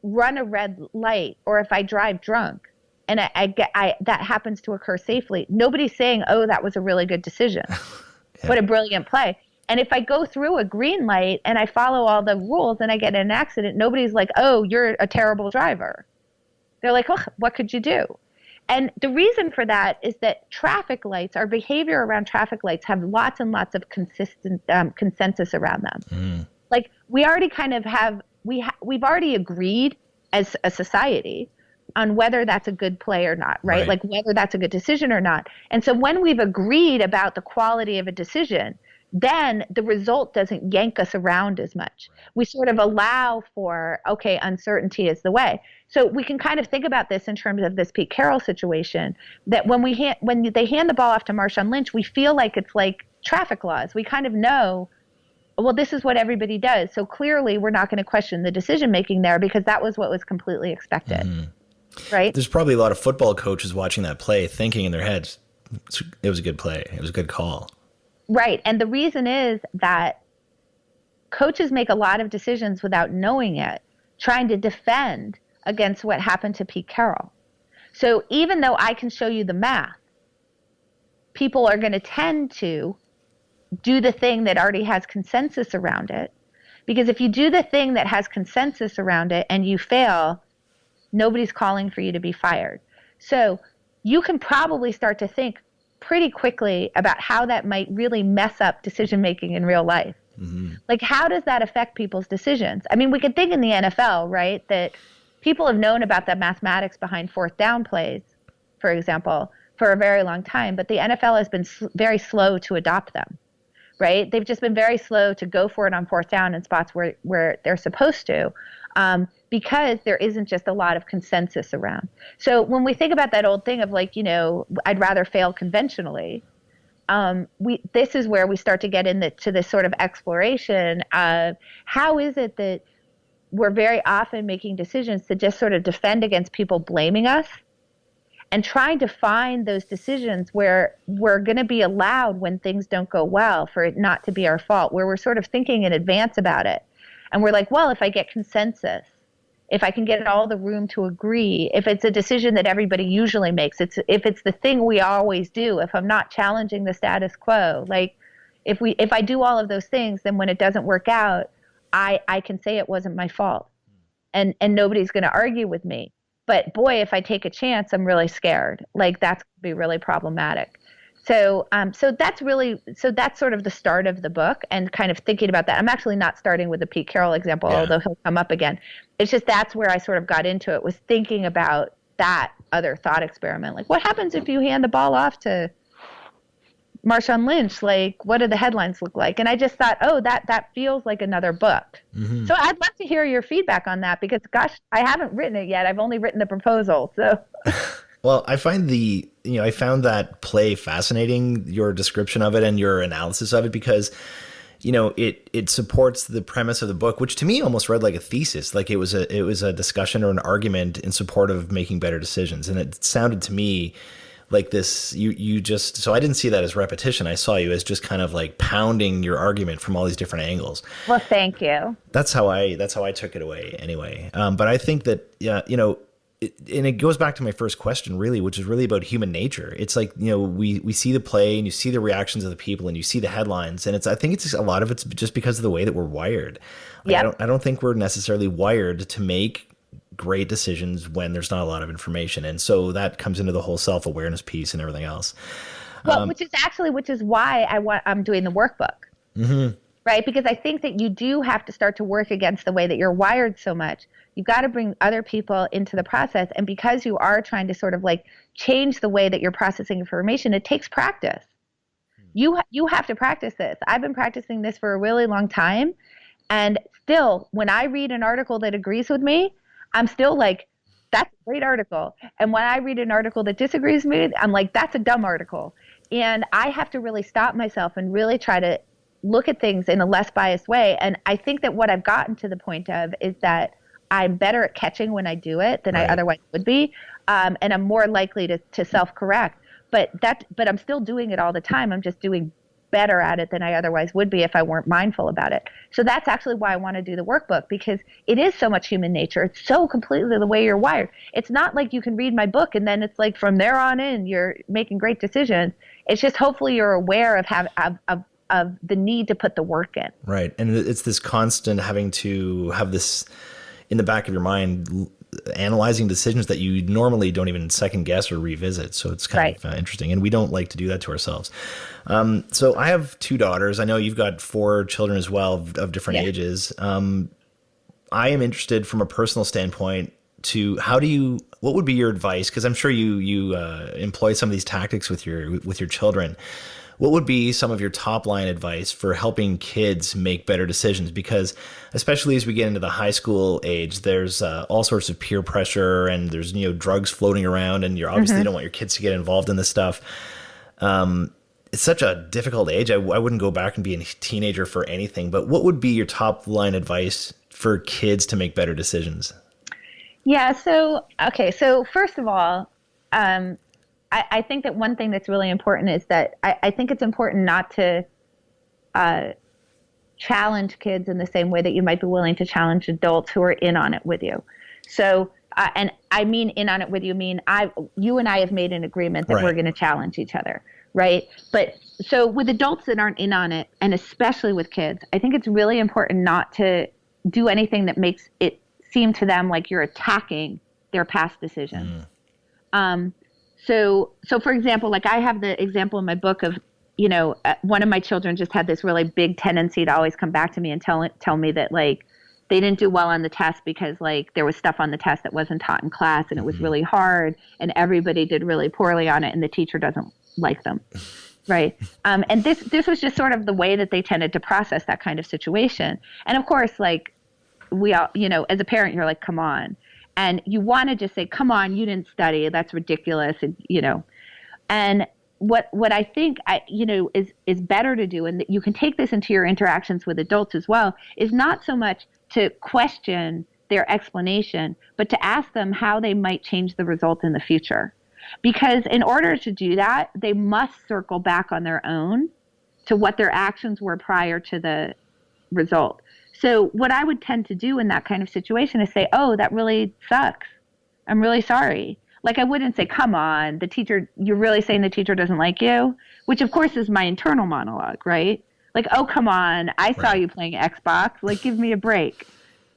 run a red light, or if I drive drunk, and that happens to occur safely, nobody's saying, oh, that was a really good decision. Yeah. What a brilliant play. And if I go through a green light and I follow all the rules and I get in an accident, nobody's like, oh, you're a terrible driver. They're like, oh, what could you do? And the reason for that is that traffic lights, our behavior around traffic lights, have lots and lots of consistent consensus around them. Mm. Like, we already kind of have, we've already agreed as a society on whether that's a good play or not, right? Like, whether that's a good decision or not. And so when we've agreed about the quality of a decision, then the result doesn't yank us around as much. We sort of allow for, okay, uncertainty is the way. So we can kind of think about this in terms of this Pete Carroll situation, that when they hand the ball off to Marshawn Lynch, we feel like it's like traffic laws. We kind of know, well, this is what everybody does. So clearly we're not going to question the decision making there, because that was what was completely expected. Mm-hmm. Right? There's probably a lot of football coaches watching that play thinking in their heads, it was a good play. It was a good call. Right. And the reason is that coaches make a lot of decisions without knowing it, trying to defend against what happened to Pete Carroll. So even though I can show you the math, people are going to tend to do the thing that already has consensus around it. Because if you do the thing that has consensus around it and you fail, nobody's calling for you to be fired. So you can probably start to think, pretty quickly about how that might really mess up decision making in real life. Like, how does that affect people's decisions? I mean, we could think in the NFL, right, that people have known about the mathematics behind fourth down plays, for example, for a very long time, but the NFL has been very slow to adopt them, right? They've just been very slow to go for it on fourth down in spots where they're supposed to, because there isn't just a lot of consensus around. So when we think about that old thing of like, I'd rather fail conventionally, this is where we start to get into this sort of exploration of how is it that we're very often making decisions to just sort of defend against people blaming us, and trying to find those decisions where we're going to be allowed when things don't go well for it not to be our fault, where we're sort of thinking in advance about it. And we're like, well, if I get consensus, if I can get all the room to agree, if it's a decision that everybody usually makes, if it's the thing we always do, if I'm not challenging the status quo, like if I do all of those things, then when it doesn't work out, I can say it wasn't my fault, and nobody's going to argue with me. But boy, if I take a chance, I'm really scared. Like, that's going to be really problematic. So that's sort of the start of the book, and kind of thinking about that. I'm actually not starting with the Pete Carroll example, although he'll come up again. It's just that's where I sort of got into it, was thinking about that other thought experiment. Like, what happens if you hand the ball off to Marshawn Lynch? Like, what do the headlines look like? And I just thought, oh, that feels like another book. Mm-hmm. So I'd love to hear your feedback on that, because gosh, I haven't written it yet. I've only written the proposal. So well, I find I found that play fascinating, your description of it and your analysis of it, because it supports the premise of the book, which to me almost read like a thesis, like it was a discussion or an argument in support of making better decisions. And it sounded to me like this, so I didn't see that as repetition. I saw you as just kind of like pounding your argument from all these different angles. Well, thank you. That's how I took it away anyway. But I think that, and it goes back to my first question, really, which is really about human nature. It's like, we see the play, and you see the reactions of the people, and you see the headlines, and I think it's a lot of it's just because of the way that we're wired. Like, I don't think we're necessarily wired to make great decisions when there's not a lot of information. And so that comes into the whole self-awareness piece and everything else. Well, which is why I'm doing the workbook. Mm-hmm. Right? Because I think that you do have to start to work against the way that you're wired so much. You've got to bring other people into the process. And because you are trying to sort of like change the way that you're processing information, it takes practice. You have to practice this. I've been practicing this for a really long time. And still, when I read an article that agrees with me, I'm still like, that's a great article. And when I read an article that disagrees with me, I'm like, that's a dumb article. And I have to really stop myself and really try to look at things in a less biased way. And I think that what I've gotten to the point of is that I'm better at catching when I do it than I otherwise would be. And I'm more likely to self-correct. But I'm still doing it all the time. I'm just doing better at it than I otherwise would be if I weren't mindful about it. So that's actually why I want to do the workbook, because it is so much human nature. It's so completely the way you're wired. It's not like you can read my book and then it's like from there on in you're making great decisions. It's just hopefully you're aware of the need to put the work in. Right. And it's this constant having to have this in the back of your mind, analyzing decisions that you normally don't even second guess or revisit. So it's kind of interesting. And we don't like to do that to ourselves. So I have 2 daughters. I know you've got 4 children as well of different ages. I am interested from a personal standpoint to what would be your advice? Because I'm sure you employ some of these tactics with your children. What would be some of your top line advice for helping kids make better decisions? Because especially as we get into the high school age, there's all sorts of peer pressure, and there's drugs floating around, and you obviously don't want your kids to get involved in this stuff. It's such a difficult age. I wouldn't go back and be a teenager for anything. But what would be your top line advice for kids to make better decisions? Yeah. So first of all, I think that one thing that's really important is that I think it's important not to challenge kids in the same way that you might be willing to challenge adults who are in on it with you. So, and I mean in on it with you, you and I have made an agreement that we're going to challenge each other, right? But so with adults that aren't in on it, and especially with kids, I think it's really important not to do anything that makes it seem to them like you're attacking their past decisions. So for example, like I have the example in my book of, one of my children just had this really big tendency to always come back to me and tell me that like they didn't do well on the test because like there was stuff on the test that wasn't taught in class and it was really hard and everybody did really poorly on it and the teacher doesn't like them. Right. And this was just sort of the way that they tended to process that kind of situation. And of course, like we all, as a parent, you're like, come on. And you want to just say, come on, you didn't study. That's ridiculous. And what I think, is better to do, and that you can take this into your interactions with adults as well, is not so much to question their explanation, but to ask them how they might change the result in the future. Because in order to do that, they must circle back on their own to what their actions were prior to the result. So what I would tend to do in that kind of situation is say, oh, that really sucks. I'm really sorry. Like I wouldn't say, come on, you're really saying the teacher doesn't like you? Which of course is my internal monologue, right? Like, oh, come on, I saw you playing Xbox. Like, give me a break,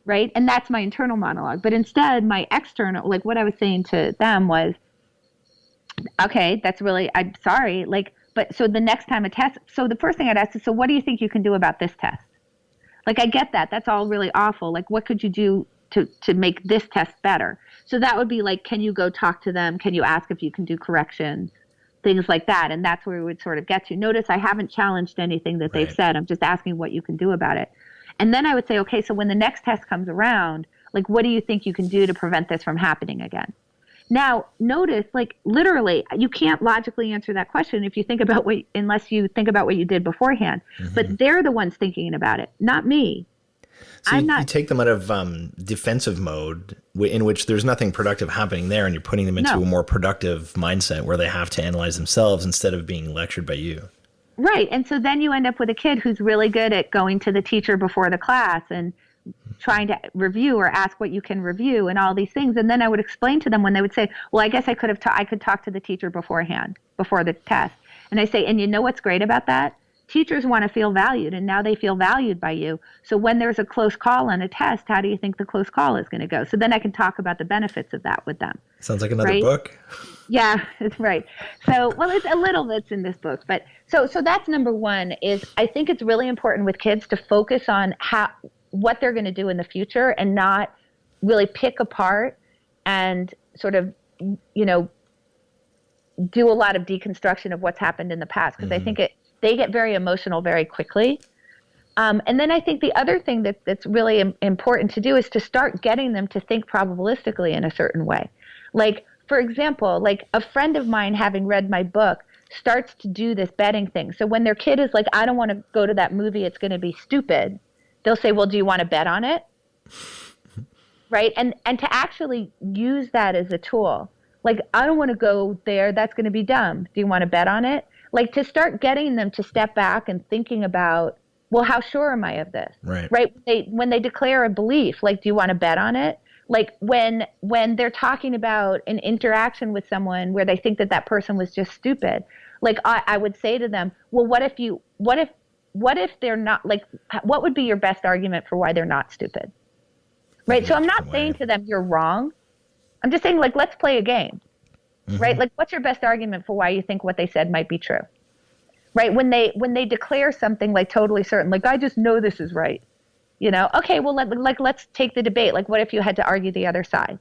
right? And that's my internal monologue. But instead, my external, like what I was saying to them was, okay, I'm sorry. Like, but so the next time a test, so the first thing I'd ask is, so what do you think you can do about this test? Like, I get that. That's all really awful. Like, what could you do to make this test better? So that would be like, can you go talk to them? Can you ask if you can do corrections? Things like that. And that's where we would sort of get to. Notice I haven't challenged anything that they've said. I'm just asking what you can do about it. And then I would say, okay, so when the next test comes around, like, what do you think you can do to prevent this from happening again? Now, notice, like, literally, you can't logically answer that question if you think about unless you think about what you did beforehand. Mm-hmm. But they're the ones thinking about it, not me. So you take them out of defensive mode in which there's nothing productive happening there, and you're putting them into a more productive mindset where they have to analyze themselves instead of being lectured by you. Right. And so then you end up with a kid who's really good at going to the teacher before the class and trying to review or ask what you can review and all these things. And then I would explain to them when they would say, well, I guess I could talk to the teacher beforehand, before the test. And I say, and you know what's great about that? Teachers want to feel valued, and now they feel valued by you. So when there's a close call on a test, how do you think the close call is going to go? So then I can talk about the benefits of that with them. Sounds like another book. Yeah, that's right. So, well, it's a little bit's in this book, but so that's number one. Is I think it's really important with kids to focus on what they're going to do in the future and not really pick apart and sort of, do a lot of deconstruction of what's happened in the past, because I think they get very emotional very quickly. And then I think the other thing that's really important to do is to start getting them to think probabilistically in a certain way. Like, for example, like a friend of mine, having read my book, starts to do this betting thing. So when their kid is like, I don't want to go to that movie, it's going to be stupid, they'll say, well, do you want to bet on it? Right? And to actually use that as a tool. Like, I don't want to go there, that's going to be dumb. Do you want to bet on it? Like, to start getting them to step back and thinking about, well, how sure am I of this? Right. When they declare a belief, like, do you want to bet on it? Like when they're talking about an interaction with someone where they think that person was just stupid, like I would say to them, well, what if they're not, like, what would be your best argument for why they're not stupid? Right. So I'm not saying to them, you're wrong. I'm just saying, like, let's play a game. Right? Like, what's your best argument for why you think what they said might be true? Right? When they declare something like totally certain, like, I just know this is right. Okay, well, let's take the debate. Like, what if you had to argue the other side?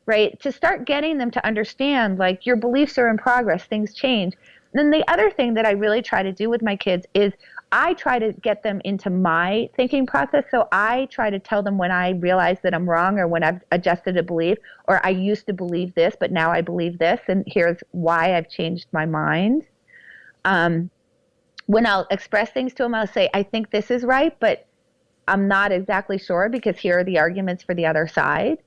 Right? To start getting them to understand, like, your beliefs are in progress, things change. Then the other thing that I really try to do with my kids is I try to get them into my thinking process. So I try to tell them when I realize that I'm wrong, or when I've adjusted a belief, or I used to believe this, but now I believe this, and here's why I've changed my mind. When I'll express things to them, I'll say, I think this is right, but I'm not exactly sure because here are the arguments for the other side.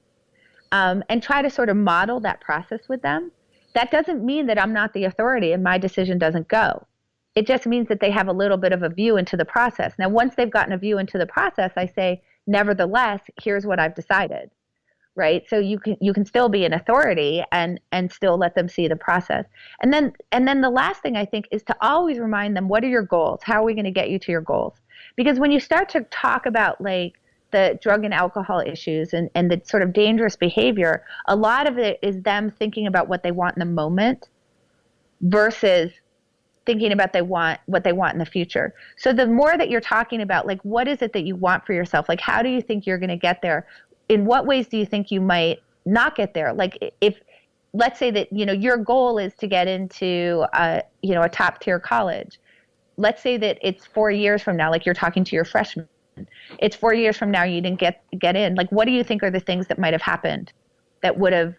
And try to sort of model that process with them. That doesn't mean that I'm not the authority and my decision doesn't go. It just means that they have a little bit of a view into the process. Now, once they've gotten a view into the process, I say, nevertheless, here's what I've decided, right? So you can still be an authority and still let them see the process. And then the last thing I think is to always remind them, what are your goals? How are we going to get you to your goals? Because when you start to talk about, like, the drug and alcohol issues and the sort of dangerous behavior, a lot of it is them thinking about what they want in the moment versus thinking about what they want in the future. So the more that you're talking about, like, what is it that you want for yourself? Like, how do you think you're going to get there? In what ways do you think you might not get there? Like, if, let's say that, your goal is to get into, a top tier college. Let's say that it's 4 years from now, like you're talking to your freshman. It's 4 years from now you didn't get in. Like, what do you think are the things that might have happened that would have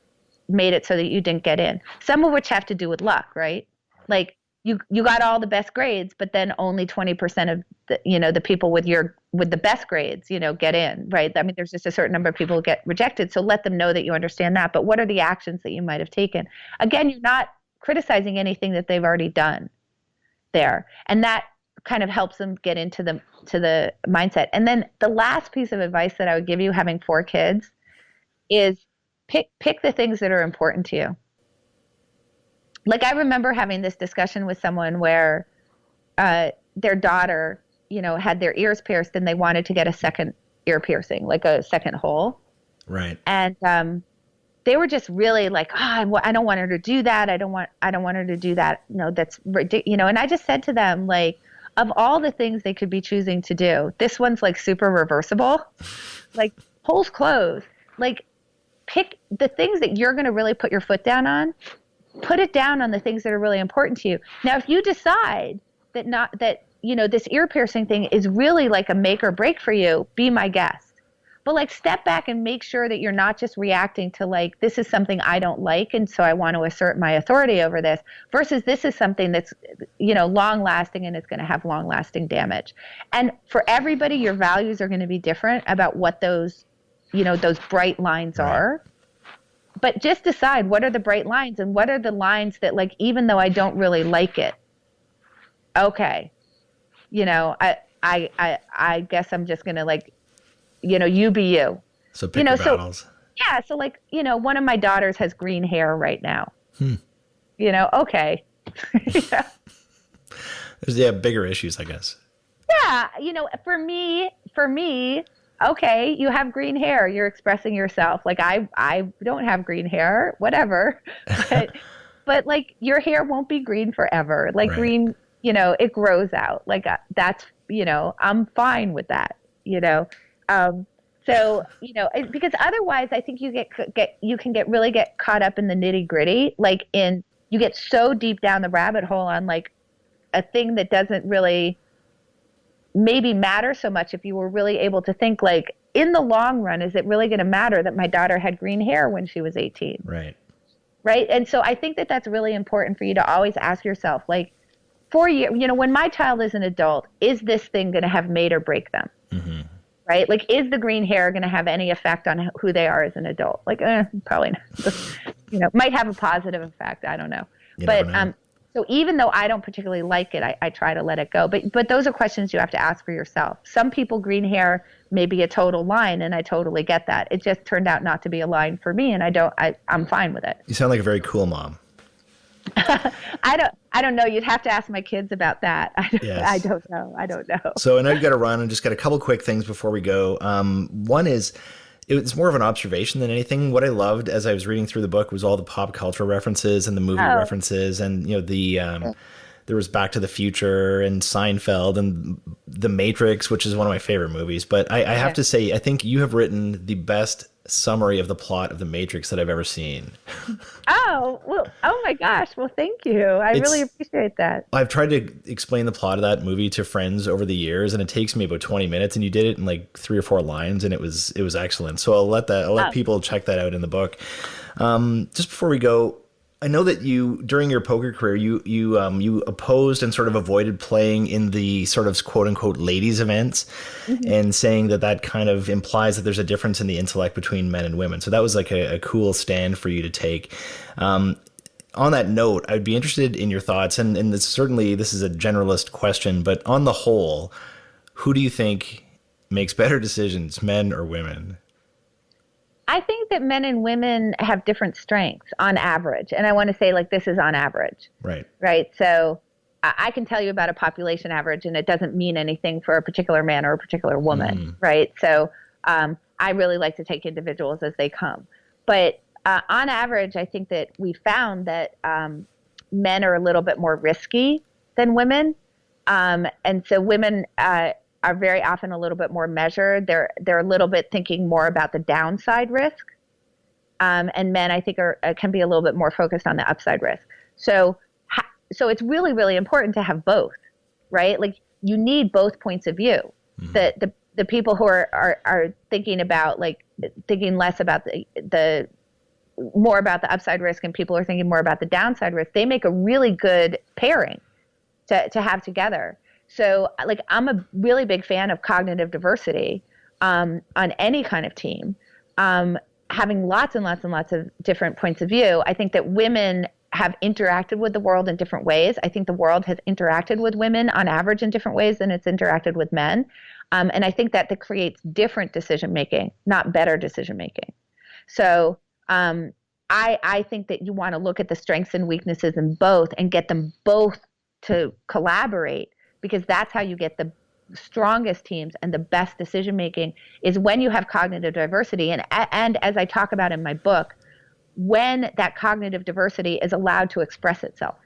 made it so that you didn't get in? Some of which have to do with luck, right? Like, you got all the best grades, but then only 20% of the people with the best grades, get in, right? I mean, there's just a certain number of people who get rejected. So let them know that you understand that. But what are the actions that you might have taken? Again, you're not criticizing anything that they've already done there. And that kind of helps them get into the mindset. And then the last piece of advice that I would give you, having 4 kids, is pick the things that are important to you. Like, I remember having this discussion with someone where their daughter, had their ears pierced and they wanted to get a second ear piercing, like a second hole. Right. And they were just really like, I don't want her to do that. I don't want her to do that. No, that's ridiculous. And I just said to them, like, of all the things they could be choosing to do, this one's like super reversible. Like, holes closed. Like, pick the things that you're going to really put your foot down on. Put it down on the things that are really important to you. Now, if you decide that this ear piercing thing is really like a make or break for you, be my guest. But like, step back and make sure that you're not just reacting to like, this is something I don't like, and so I want to assert my authority over this, versus this is something that's, long lasting and it's going to have long lasting damage. And for everybody, your values are going to be different about what those bright lines are. But just decide, what are the bright lines and what are the lines that, like, even though I don't really like it, okay, I guess I'm just going to, like, you be you. So pick your battles. Yeah. So like, one of my daughters has green hair right now. Okay. There's bigger issues, I guess. Yeah. For me, okay, you have green hair. You're expressing yourself. Like, I don't have green hair, whatever. But like, your hair won't be green forever. Like, right. Green, it grows out. Like, that's, I'm fine with that, So, because otherwise I think you can really get caught up in the nitty gritty. Like, you get so deep down the rabbit hole on like a thing that doesn't really maybe matter so much if you were really able to think, like, in the long run, is it really going to matter that my daughter had green hair when she was 18? Right. Right. And so I think that that's really important for you to always ask yourself, like, 4 years, when my child is an adult, is this thing going to have made or break them? Mm-hmm. Right. Like, is the green hair going to have any effect on who they are as an adult? Like, probably not. Might have a positive effect. I don't know. So even though I don't particularly like it, I try to let it go. But those are questions you have to ask for yourself. Some people, green hair may be a total line, and I totally get that. It just turned out not to be a line for me, and I'm fine with it. You sound like a very cool mom. I don't know. You'd have to ask my kids about that. I don't know. So I know you got to run, and just got a couple quick things before we go. One is, it's more of an observation than anything. What I loved as I was reading through the book was all the pop culture references and the movie references, and there was Back to the Future and Seinfeld and The Matrix, which is one of my favorite movies. But I have to say, I think you have written the best summary of the plot of The Matrix that I've ever seen. Oh my gosh. Well, thank you. I really appreciate that. I've tried to explain the plot of that movie to friends over the years, and it takes me about 20 minutes, and you did it in like 3 or 4 lines, and it was excellent. So I'll let people check that out in the book. Just before we go, I know that you, during your poker career, you opposed and sort of avoided playing in the sort of quote unquote ladies events, and saying that kind of implies that there's a difference in the intellect between men and women. So that was like a cool stand for you to take. On that note, I'd be interested in your thoughts, and certainly this is a generalist question, but on the whole, who do you think makes better decisions, men or women? I think that men and women have different strengths on average. And I want to say, like, this is on average. Right. Right. So I can tell you about a population average, and it doesn't mean anything for a particular man or a particular woman. Right. So I really like to take individuals as they come. But on average, I think that we found that men are a little bit more risky than women. And so women are very often a little bit more measured. They're a little bit thinking more about the downside risk. And men, I think, can be a little bit more focused on the upside risk. So it's really, really important to have both, right? Like you need both points of view. Mm-hmm. The people who are thinking about thinking less about the more about the upside risk, and people are thinking more about the downside risk, they make a really good pairing to have together. So like I'm a really big fan of cognitive diversity on any kind of team. Having lots and lots and lots of different points of view. I think that women have interacted with the world in different ways. I think the world has interacted with women on average in different ways than it's interacted with men. And I think that creates different decision making, not better decision making. So I think that you want to look at the strengths and weaknesses in both and get them both to collaborate, because that's how you get the strongest teams and the best decision making, is when you have cognitive diversity. And as I talk about in my book, when that cognitive diversity is allowed to express itself.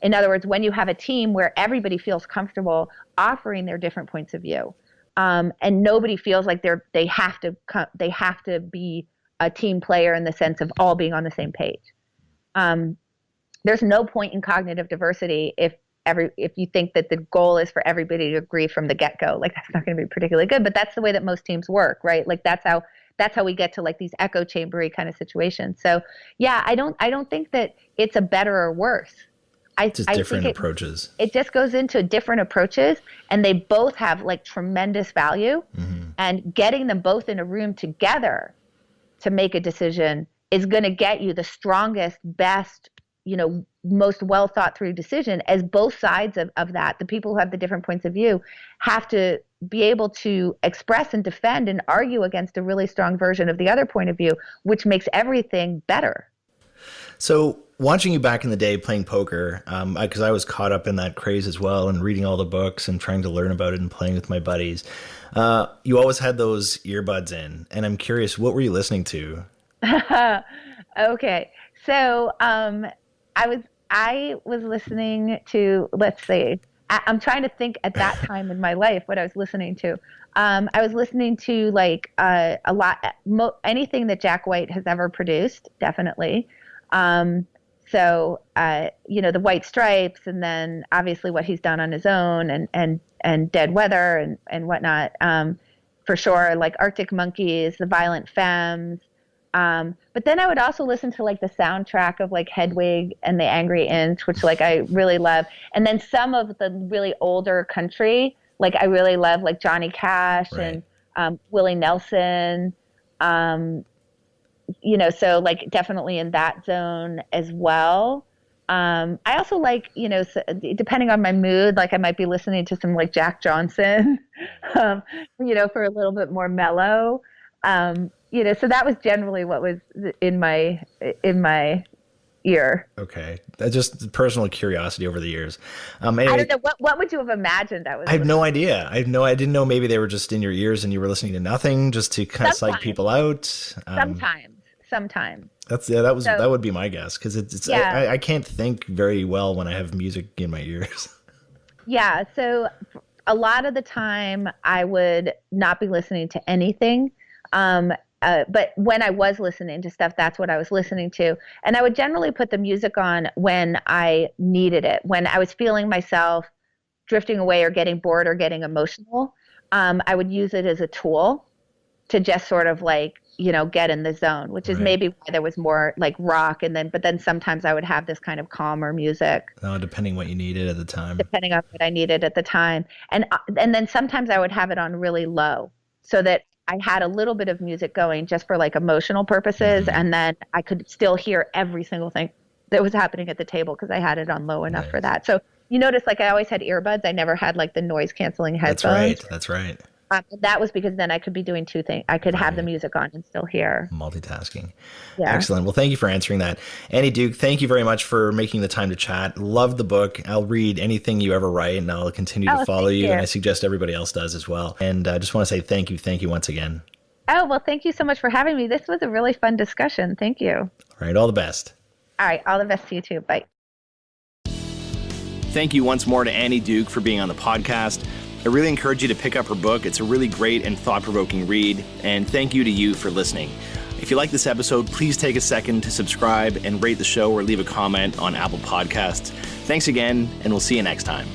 In other words, when you have a team where everybody feels comfortable offering their different points of view, and nobody feels like they have to be a team player in the sense of all being on the same page. There's no point in cognitive diversity if you think that the goal is for everybody to agree from the get-go. Like that's not going to be particularly good, but that's the way that most teams work, right? Like that's how we get to like these echo chambery kind of situations. So yeah, I don't think that it's a better or worse. Just different approaches. It just goes into different approaches, and they both have like tremendous value. Mm-hmm. And getting them both in a room together to make a decision is going to get you the strongest, best, most well thought through decision, as both sides of that, the people who have the different points of view, have to be able to express and defend and argue against a really strong version of the other point of view, which makes everything better. So watching you back in the day playing poker, because I was caught up in that craze as well, and reading all the books and trying to learn about it and playing with my buddies, you always had those earbuds in, and I'm curious, what were you listening to? Okay, so I was listening to, let's see, I'm trying to think at that time in my life what I was listening to. I was listening to like a lot, anything that Jack White has ever produced, definitely. So the White Stripes, and then obviously what he's done on his own, and Dead Weather and whatnot. For sure, like Arctic Monkeys, the Violent Femmes. But then I would also listen to like the soundtrack of like Hedwig and the Angry Inch, which like I really love. And then some of the really older country, like I really love like Johnny Cash, right, and Willie Nelson. So like definitely in that zone as well. I also like, so depending on my mood, like I might be listening to some like Jack Johnson, for a little bit more mellow. So that was generally what was in my ear. Okay. That's just personal curiosity over the years. Anyway, I don't know. What would you have imagined? I have no idea. I didn't know maybe they were just in your ears and you were listening to nothing just to kind of psych people out. Sometimes. That would be my guess, because it's I can't think very well when I have music in my ears. Yeah. So a lot of the time I would not be listening to anything. But when I was listening to stuff, that's what I was listening to. And I would generally put the music on when I needed it, when I was feeling myself drifting away or getting bored or getting emotional. I would use it as a tool to just sort of like, get in the zone, which is maybe why there was more like rock. But then sometimes I would have this kind of calmer music. Depending what you needed at the time. Depending on what I needed at the time. And then sometimes I would have to really low, so that I had a little bit of music going just for like emotional purposes. Mm-hmm. And then I could still hear every single thing that was happening at the table because I had it on low enough for that. So you notice, like I always had earbuds. I never had like the noise canceling headphones. That's right. That was because then I could be doing two things. I could have the music on and still hear. Multitasking. Yeah. Excellent. Well, thank you for answering that. Annie Duke, thank you very much for making the time to chat. Love the book. I'll read anything you ever write, and I'll continue to follow you. And I suggest everybody else does as well. And I just want to say thank you. Thank you once again. Oh, well, thank you so much for having me. This was a really fun discussion. Thank you. All right. All the best. All right. All the best to you too. Bye. Thank you once more to Annie Duke for being on the podcast. I really encourage you to pick up her book. It's a really great and thought-provoking read. And thank you to you for listening. If you like this episode, please take a second to subscribe and rate the show or leave a comment on Apple Podcasts. Thanks again, and we'll see you next time.